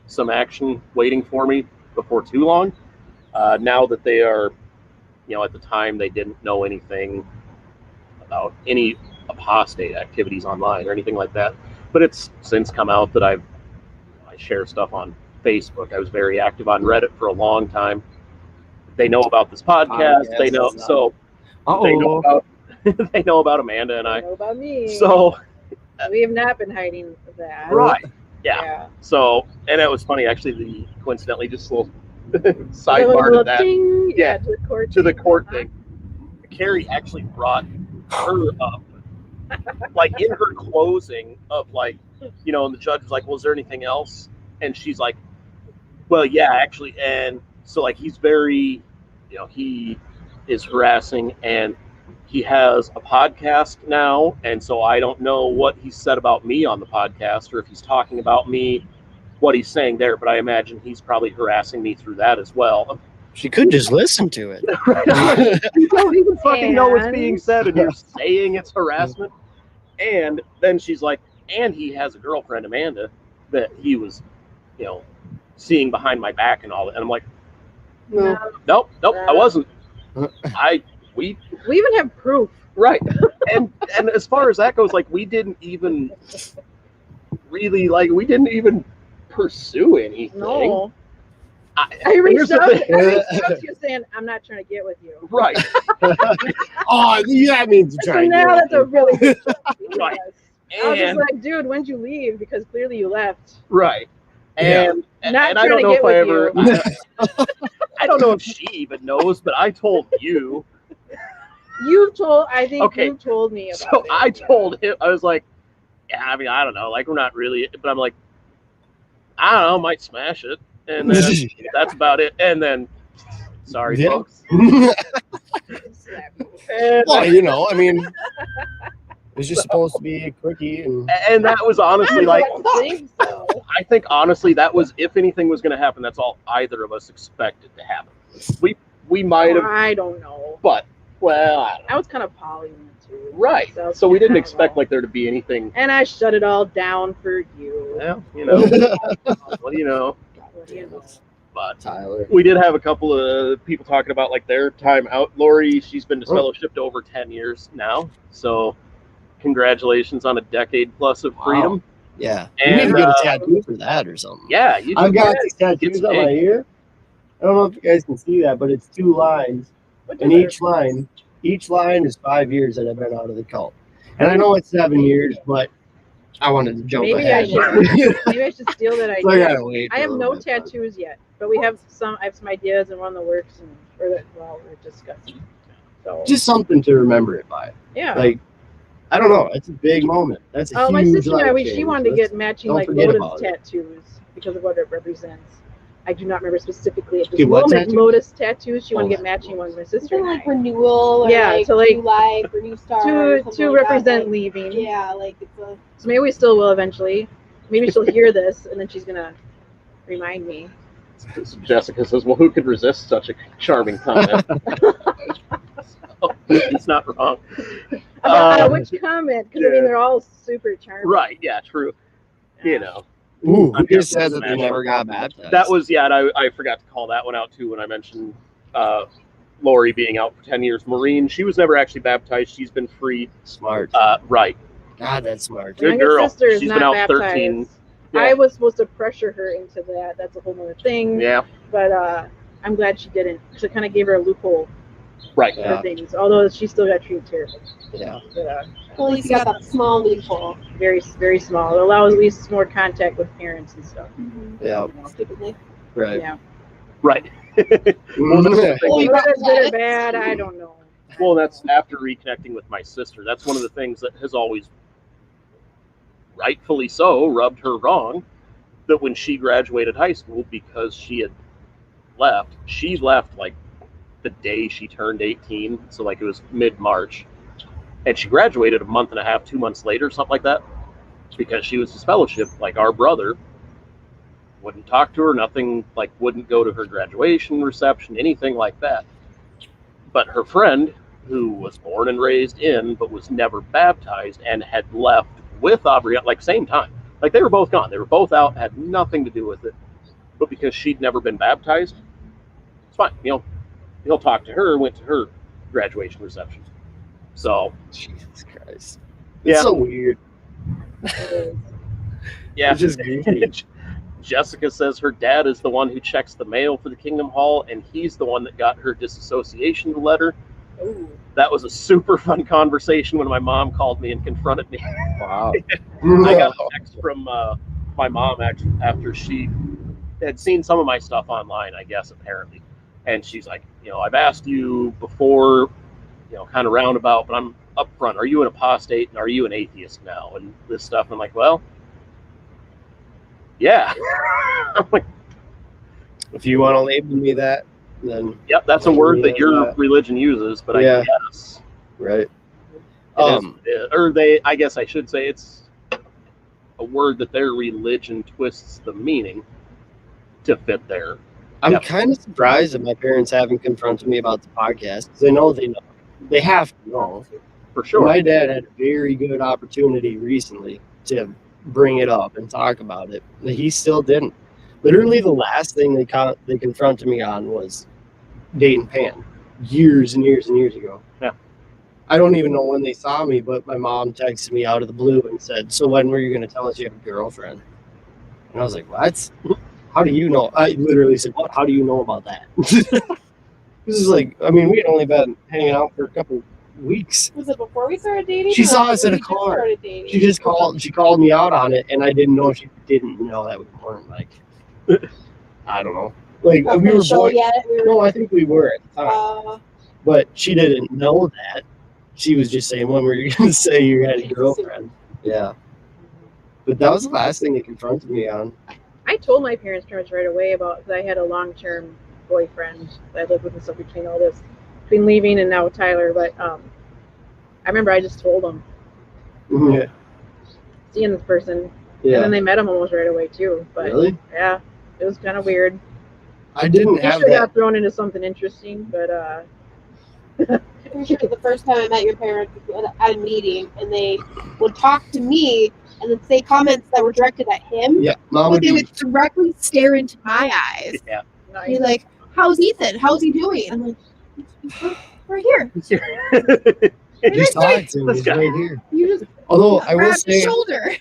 some action waiting for me before too long. Now that they are, at the time they didn't know anything about any apostate activities online or anything like that. But it's since come out that I share stuff on Facebook. I was very active on Reddit for a long time. They know about this podcast. They know, so they know about Amanda and I.
They know about me.
So
we have not been hiding that.
Right. Yeah. So, and it was funny, actually, coincidentally, just a little sidebar to that.
Thing.
Yeah.
To the court
to the court thing. Carrie actually brought her up, like in her closing of like, you know, and the judge was like, well, is there anything else? And she's like, well, yeah, actually. And so like, he's very, you know, he is harassing, and he has a podcast now. And so I don't know what he said about me on the podcast, or if he's talking about me, what he's saying there, but I imagine he's probably harassing me through that as well.
She could just listen to it.
You don't even fucking know what's being said, and you're saying it's harassment. And then she's like, and he has a girlfriend, Amanda, that he was, you know, seeing behind my back and all that. And I'm like, nope, I wasn't. We
even have proof.
Right. And as far as that goes, like, we didn't even really, like, we didn't even pursue anything.
No. I reached out to you saying, I'm not trying to get with you.
Right.
Oh, that means you're trying
to. Now that's a really good
right.
I was just like, dude, when'd you leave? Because clearly you left.
Right. And
not
I don't know if I ever.
You.
I don't know if she even knows, but I told you.
You told. I think you told me about
so
it.
I told him. I was like, yeah. I mean, I don't know. Like, we're not really. But I'm like, I don't know. Might smash it. And then that's about it. And then, sorry, folks.
Well, you know, I mean, it's just supposed to be a quickie.
And that was honestly like,
so.
I think honestly, that was, if anything was going to happen, that's all either of us expected to happen. We might have.
I don't know.
But, well, I don't know.
I was kind of poly too.
Right. So we didn't expect like there to be anything.
And I shut it all down for you.
Well, you know. What do you know? But
Tyler,
we did have a couple of people talking about like their time out. Lori, she's been disfellowshipped over 10 years now. So congratulations on a decade plus of freedom.
Wow. Yeah.
And,
you need to get a tattoo for that or something.
Yeah.
I've got these tattoos on my ear. I don't know if you guys can see that, but it's 2 lines. And each line is 5 years that I've been out of the cult. And I know it's 7 years, but I wanted to jump ahead.
Maybe I should steal that idea.
So
I have no tattoos yet, but I have some ideas and one in the works, and we're discussing. So
just something to remember it by.
Yeah.
Like, I don't know. It's a big moment. That's a huge
my sister and I,
change.
she wanted to get matching like lotus tattoos because of what it represents. I do not remember specifically at this moment. Lotus tattoos. She wanted to get matching ones. My sister.
Like renewal. Or
yeah,
like
to like
new life or new start.
To
like
represent
like,
leaving.
Yeah, like it's a.
So maybe we still will eventually. Maybe she'll hear this and then she's gonna remind me.
Jessica says, "Well, who could resist such a charming comment?" So, it's not wrong.
Which comment? Because I mean, they're all super charming.
Right? Yeah. True. Yeah. You know.
Ooh, who just said that they never got baptized?
That was, and I forgot to call that one out too when I mentioned Lori being out for 10 years. Maureen, she was never actually baptized. She's been free.
Smart.
Right.
God, that's smart.
Good girl. She's been out baptized. 13. Yeah.
I was supposed to pressure her into that. That's a whole other thing.
Yeah.
But I'm glad she didn't. Because it kind of gave her a loophole.
Right.
For things. Although she still got treated terribly.
Yeah.
But,
well, at least you got that small loophole.
Very, very small. It allows at least more contact with parents and stuff.
Mm-hmm.
Yeah.
Stupidly.
Right.
Yeah.
Right.
Well, whether it's good or bad, I don't know.
Well, that's after reconnecting with my sister. That's one of the things that has always, rightfully so, rubbed her wrong. That when she graduated high school, because she had left, she left like the day she turned 18. So like it was mid-March. And she graduated a month and a half, 2 months later, something like that, because she was disfellowshipped. Like our brother wouldn't talk to her, nothing, like wouldn't go to her graduation reception, anything like that. But her friend, who was born and raised in, but was never baptized and had left with Aubrey, like same time, like they were both gone. They were both out, had nothing to do with it. But because she'd never been baptized, it's fine. You know, he'll talk to her, went to her graduation reception. So,
Jesus Christ.
It's
so weird.
Yeah.
It's just
Jessica says her dad is the one who checks the mail for the Kingdom Hall, and he's the one that got her disassociation letter.
Ooh.
That was a super fun conversation when my mom called me and confronted me.
Wow.
I got a text from my mom actually after she had seen some of my stuff online, I guess, apparently. And she's like, I've asked you before, kind of roundabout, but I'm up front, are you an apostate and are you an atheist now? And this stuff. And I'm like, well, yeah. I'm like,
if you want to label me that, then
yep, that's a word that your religion uses, but I guess.
Right.
I guess I should say it's a word that their religion twists the meaning to fit there.
I'm kind of surprised that my parents haven't confronted me about the podcast, because I know they know. They have to know.
For sure.
My dad had a very good opportunity recently to bring it up and talk about it, but he still didn't. Literally, the last thing they confronted me on was dating Pan, years and years and years ago.
Yeah.
I don't even know when they saw me, but my mom texted me out of the blue and said, "So when were you going to tell us you have a girlfriend?" And I was like, "What? How do you know?" I literally said, "What? How do you know about that?" This is like, I mean, we had only been hanging out for a couple weeks.
Was it before we started dating?
She saw us in a car. She just called. She called me out on it, and I didn't know she didn't know that we weren't like. I don't know. Like we were boys. No, I think we were at the time. But she didn't know that. She was just saying, when were you going to say you had a girlfriend? Yeah. But that was the last thing they confronted me on.
I told my parents pretty much right away about, because I had a long-term boyfriend that I lived with and stuff between all this, between leaving and now Tyler. But I remember I just told them.
Yeah.
Seeing this person.
Yeah.
And then they met him almost right away too. But
really?
Yeah. It was kind of weird.
I didn't have that.
Got thrown into something interesting, but
I'm sure the first time I met your parents at a meeting, and they would talk to me and then say comments that were directed at him.
Yeah,
but they would directly stare into my eyes.
Yeah.
Be like, "How's Ethan? How's he doing?" I'm like, "We're here."
You saw it too. It's right here.
You just
although I will say,
shoulder.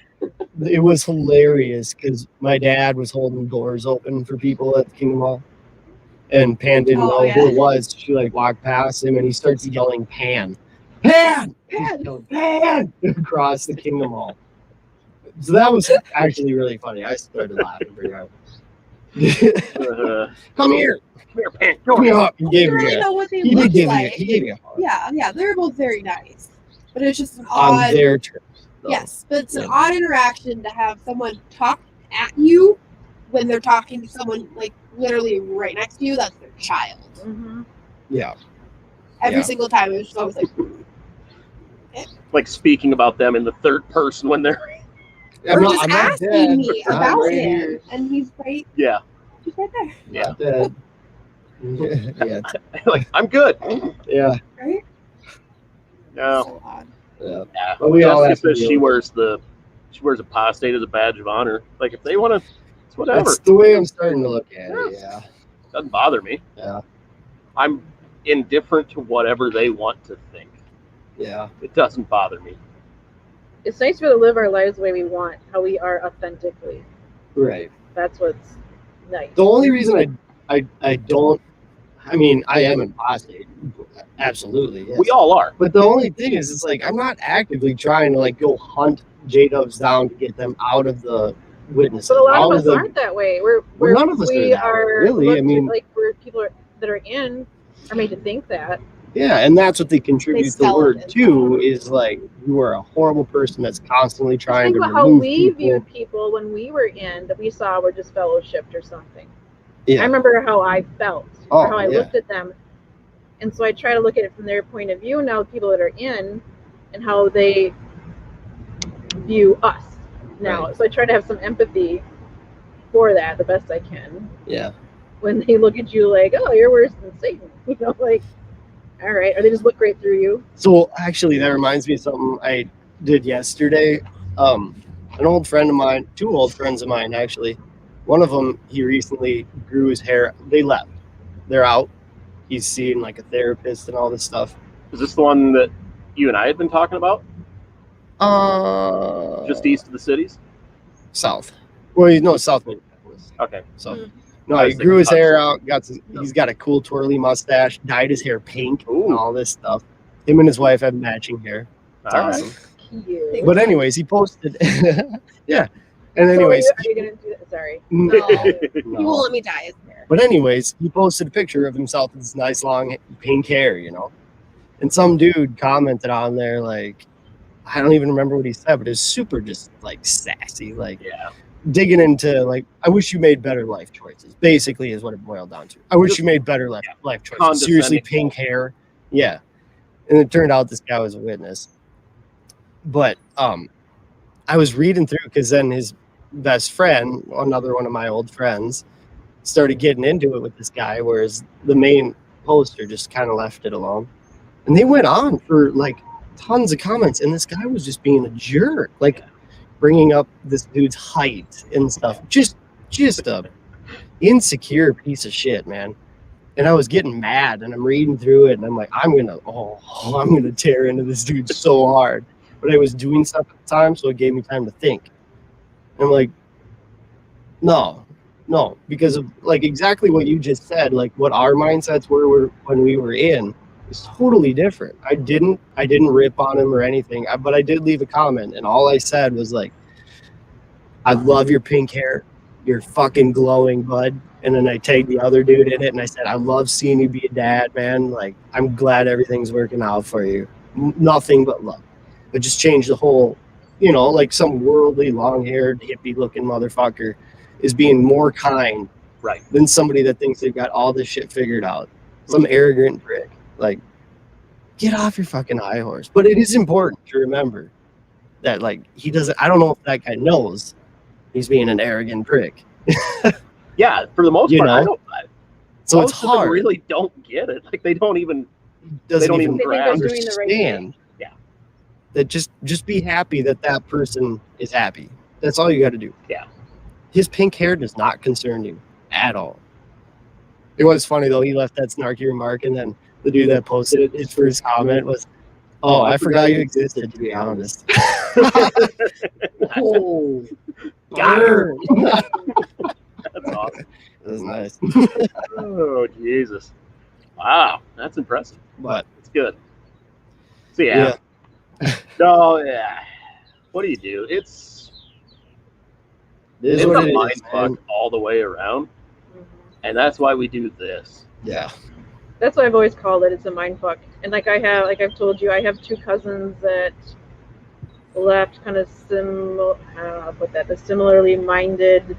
It was hilarious because my dad was holding doors open for people at the Kingdom Hall, and Pan didn't know who it was. She like walked past him, and he starts yelling, "Pan, Pan, Pan, Pan!" across the Kingdom Hall. So that was actually really funny. I started laughing pretty hard. Come here, Pan. Come here. He gave me
really know what they
he
look
gave
like.
He gave me a hug.
Yeah, they were both very nice, but it was just an odd.
On their terms.
Yes, but it's an odd interaction to have someone talk at you when they're talking to someone like literally right next to you. That's their child.
mm-hmm.
Yeah.
Every single time, it was just always like.
Like speaking about them in the third person when they're.
Or just asking me about
right
him,
here.
and he's right.
Yeah.
He's right there.
Yeah.
Yeah.
Like, I'm good.
Yeah.
Right.
No.
So odd.
Yeah.
Yeah.
But we all have
because
to
she wears apostate as a badge of honor. Like if they want to, it's whatever.
That's the way I'm starting to look at it. Yeah.
Doesn't bother me.
Yeah.
I'm indifferent to whatever they want to think.
Yeah.
It doesn't bother me.
It's nice to be able to live our lives the way we want, how we are authentically.
Right.
That's what's nice.
The only reason I don't, I mean, I am an apostate. Absolutely. Yes.
We all are.
But the only thing is, it's like, I'm not actively trying to like go hunt J-dubs down to get them out of the witnesses.
But a lot of us aren't that way.
None of us are that way, really. I mean,
like we're people that are in are made to think that.
Yeah, and that's what they contribute the
sell
word
it.
to, is like, you are a horrible person that's constantly trying
Think
to
about how
remove
we
people.
viewed people when we were in, that we saw were just fellowshipped or something.
Yeah.
I remember how I felt,
Oh,
or how I
yeah.
looked at them. And so I try to look at it from their point of view now, people that are in, and how they view us now.
Right.
So I try to have some empathy for that the best I can.
Yeah.
When they look at you like, oh, you're worse than Satan. You know, like, all right. Or they just look right through you.
So actually, that reminds me of something I did yesterday. An old friend of mine, two old friends of mine, actually. One of them, he recently grew his hair. They left. They're out. He's seeing like a therapist and all this stuff.
Is this the one that you and I had been talking about? Just east of the cities?
South. Well, no, south Minneapolis.
Okay.
So, no, he grew his hair out. He's got a cool twirly mustache. Dyed his hair pink and all this stuff. Him and his wife have matching hair. It's awesome.
Cute.
But anyways, he posted. Yeah. And anyways,
So are you gonna do that? Sorry.
No. He
no.
won't let me dye his hair.
But anyways, he posted a picture of himself with this nice long pink hair, you know.
And some dude commented on there, like, I don't even remember what he said, but it was super just like sassy, like digging into like, I wish you made better life choices, basically is what it boiled down to. I wish you made better life choices. Seriously, pink hair. Yeah. And it turned out this guy was a witness. But I was reading through because then his best friend, another one of my old friends, started getting into it with this guy, whereas the main poster just kind of left it alone. And they went on for like tons of comments, and this guy was just being a jerk, like bringing up this dude's height and stuff. Just a insecure piece of shit, man. And I was getting mad, and I'm reading through it, and I'm like, I'm gonna tear into this dude so hard. But I was doing stuff at the time, so it gave me time to think. And I'm like, no, because of like exactly what you just said, like what our mindsets were when we were in is totally different. I didn't rip on him or anything, but I did leave a comment, and all I said was like, I love your pink hair. You're fucking glowing, bud. And then I tagged the other dude in it, and I said, I love seeing you be a dad, man. Like, I'm glad everything's working out for you. Nothing but love. But just change the whole, like some worldly, long-haired, hippie-looking motherfucker is being more kind than somebody that thinks they've got all this shit figured out. Some arrogant prick. Like, get off your fucking high horse. But it is important to remember that, like, he doesn't, I don't know if that guy knows he's being an arrogant prick.
Yeah, for the most part, I don't.
So
most
it's hard.
Of them really don't get it. Like, they don't even
understand.
Right,
yeah.
That just be happy that person is happy. That's all you got to do.
Yeah.
His pink hair does not concern you at all. It was funny, though. He left that snarky remark, and then the dude that posted it, his first comment was, "Oh, I forgot you existed, to be honest."
Oh,
got her. That's awesome.
That was nice.
Oh, Jesus. Wow, that's impressive.
But
it's good. So, yeah. No, yeah. What do you do? It's a mind fuck all the way around. And that's why we do this.
Yeah.
That's what I've always called it. It's a mind fuck. And like I've told you, I have two cousins that left kind of similarly minded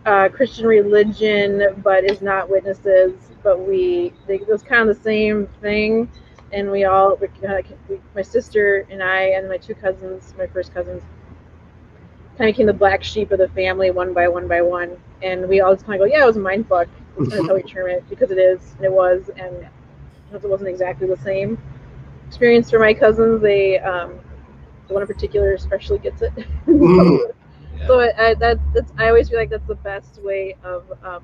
Christian religion, but is not witnesses. But it was kind of the same thing. And my sister and I and my two cousins, my first cousins, kind of became the black sheep of the family one by one. And we all just kind of go, yeah, it was a mind fuck. That's how we term it, because it is, and it was, and because it wasn't exactly the same experience for my cousins. They, the one in particular especially gets it. So I always feel like that's the best way of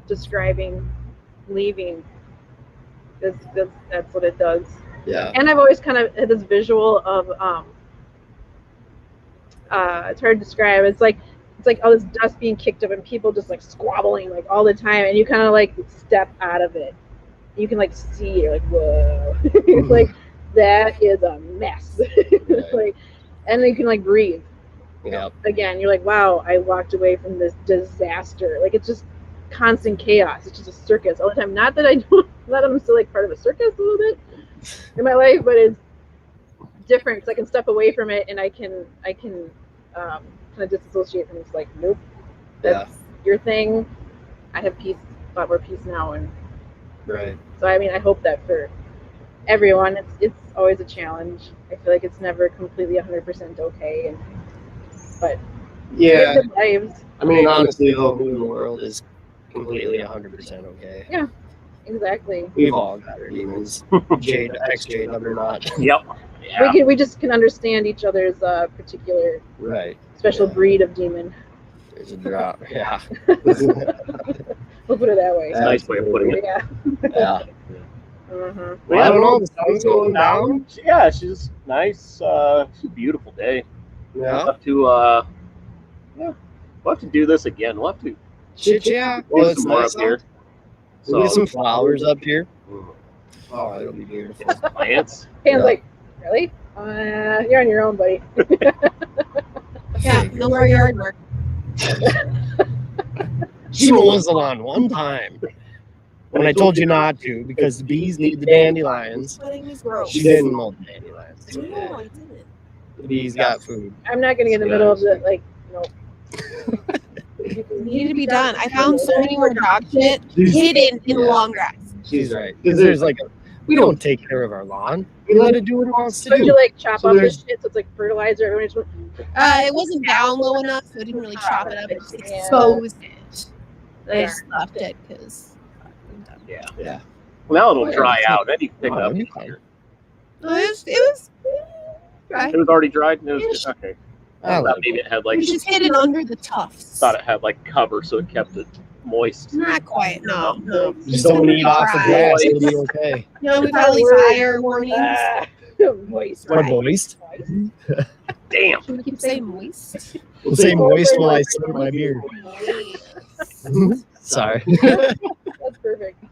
describing leaving. That's what it does.
Yeah.
And I've always kind of had this visual of it's hard to describe. It's like all this dust being kicked up and people just like squabbling like all the time, and you kind of like step out of it. You can like see, you're like, whoa. Like, that is a mess. Like, and then you can like breathe.
Yeah.
Again, you're like, wow, I walked away from this disaster. Like, it's just constant chaos. It's just a circus all the time. Not that I'm still like part of a circus a little bit in my life, but it's different because I can step away from it and I can kind of disassociate from it. It's like, nope, that's your thing. I have peace, a lot more peace now, and
right.
So I mean, I hope that for everyone, it's always a challenge. I feel like it's never completely 100% okay, but
yeah,
good lives.
I mean, honestly, though, who in the world is completely 100% okay?
Yeah, exactly.
We've all got our demons, Jade or not.
Yep. Yeah.
We just can understand each other's particular special breed of demon.
There's a drop. Yeah.
We'll put it that way.
That's a nice way of putting it.
Yeah.
Yeah.
Mm-hmm.
Well, I don't know. The sun's going down.
Yeah, she's nice. It's a beautiful day.
Yeah.
We'll have to do this again. We'll have to.
Yeah. Well, it's
more
nice
up here.
We'll get some flowers up here. Oh, it'll be beautiful.
Plants.
Pan's like, really? You're on your own, buddy.
Yeah, no more yard work.
She mows the lawn one time. when I told you not to because the bees need the dandelions.
Sweating is gross.
She didn't mold the dandelions.
No, I didn't.
The bees got food.
I'm not gonna get in the middle of the like. No.
It needed to be done. I found so many more dog shit hidden in the long grass.
She's right. Because there's like we don't take care of our lawn. We let it do what it wants to
Don't
do.
you like chop
So
up the
there's-
shit so it's like fertilizer? Everyone just
It wasn't down low enough, so I didn't really chop it up. It just exposed it. I just left it because.
Yeah.
Well, now it'll dry out. Then you can pick it
Oh,
up.
it'll be fine.
No, it was dry.
It was already dried. It was just, okay.
I
I
like
thought maybe it had
It
like
was just hidden under the tufts.
thought it had like cover, so it kept it moist.
Not quite. No.
Just don't eat off the
Dry.
grass. It'll be okay.
No, we got all these fire warnings.
moist.
What, moist?
Damn.
Should we keep saying moist?
We'll say moist while I slurp my beer. Sorry.
That's perfect.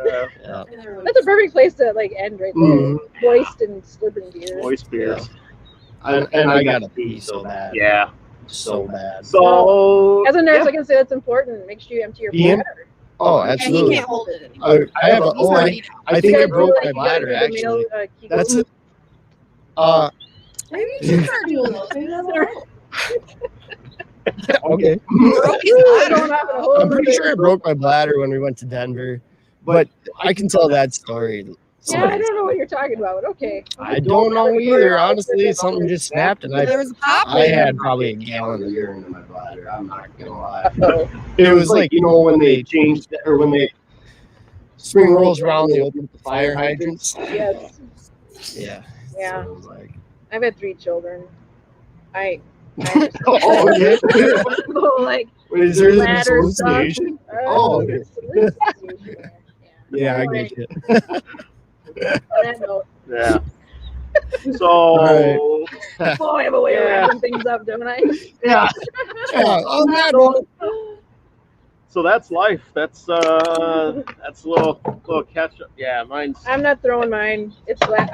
Yeah.
That's a perfect place to like end right there.
Mhm.
Moist and slurping beer.
Moist beers.
And I gotta pee so bad.
Yeah.
So bad.
So
As a nurse,
yeah.
I can say that's important. Make sure you empty your
Ian?
bladder.
Oh,
And he
absolutely.
can't hold it anymore.
I have a.
He's
Oh,
already down.
I think I
You gotta
broke
do,
my
like, you gotta
bladder
do the
actually.
male, Kegel.
That's it.
Maybe you should start doing those. Maybe that's all right.
Okay.
Broke his
Going
bladder.
off in a whole
I'm pretty
other-
sure I broke my bladder when we went to Denver, but I can tell that story.
Yeah, I don't know what you're talking about. But okay.
I don't know either. Honestly, something just snapped, and
There was a pop.
I had probably a gallon of urine in my bladder. I'm not gonna lie.
Uh-oh.
It was like, you know, when they changed or when they spring rolls around, they open up the fire hydrants.
Yes.
Yeah.
Yeah.
So it was like,
I've had 3 children. I
oh, okay.
like
Is there an
bladder stuff.
association? Oh, okay.
Yeah.
Yeah, I get you.
On that note,
yeah. So
All
boy, I have a way of
Yeah.
wrapping things up, don't I?
Yeah. Yeah. On that note,
so that's life. That's a little catch up. Yeah, mine's
I'm not throwing mine. It's like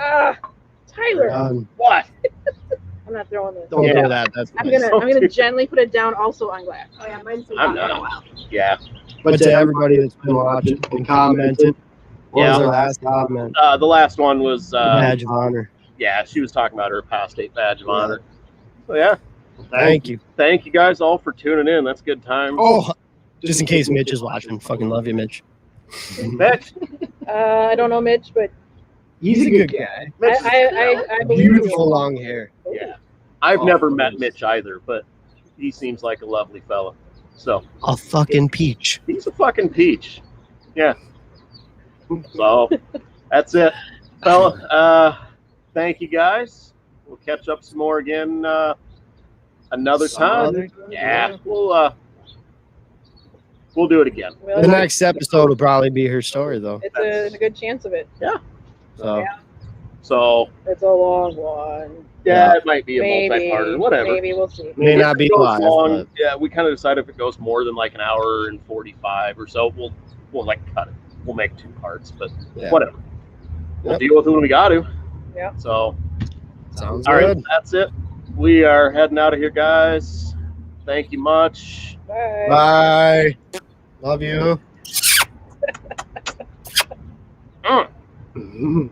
Tyler.
what?
I'm not throwing this.
Don't
Yeah.
throw that. That's
I'm
nice.
gonna gently put it down also on glass.
Oh yeah, mine's been
I'm
gone for a
not.
while.
Yeah.
But to everybody that's been watching and commenting, what was
Yeah.
our last comment?
The last one was
Badge of honor.
yeah, she was talking about her past state badge of honor. So yeah,
Thank you.
thank you guys all for tuning in. That's good time.
Oh, just in case Mitch is watching, fucking love you, Mitch.
Mitch,
I don't know Mitch, but
He's a good guy.
I believe
Beautiful
you.
long hair.
yeah, I've
Oh,
never met
nice.
Mitch either, but he seems like a lovely fella. So
A fucking peach.
he's a fucking peach. Yeah. So that's it, fella. Thank you guys. We'll catch up some more again another time. Yeah, we'll do it again.
Well,
The next episode will probably be her story, though.
it's a good chance of it.
So
So
It's a long one.
yeah, it might be a
Maybe.
multi-parter, whatever.
Maybe we'll see.
may
If
not
it
be
goes
live.
long,
But
yeah, we kind of decide if it goes more than like an hour and 45 or so, we'll like cut it. We'll make 2 parts, but
yeah.
whatever. We'll
Yep.
deal with it when we got to.
Yeah.
So,
Sounds
all right,
good.
that's it. We are heading out of here, guys. Thank you much.
Bye.
Bye. Love you.
Mm.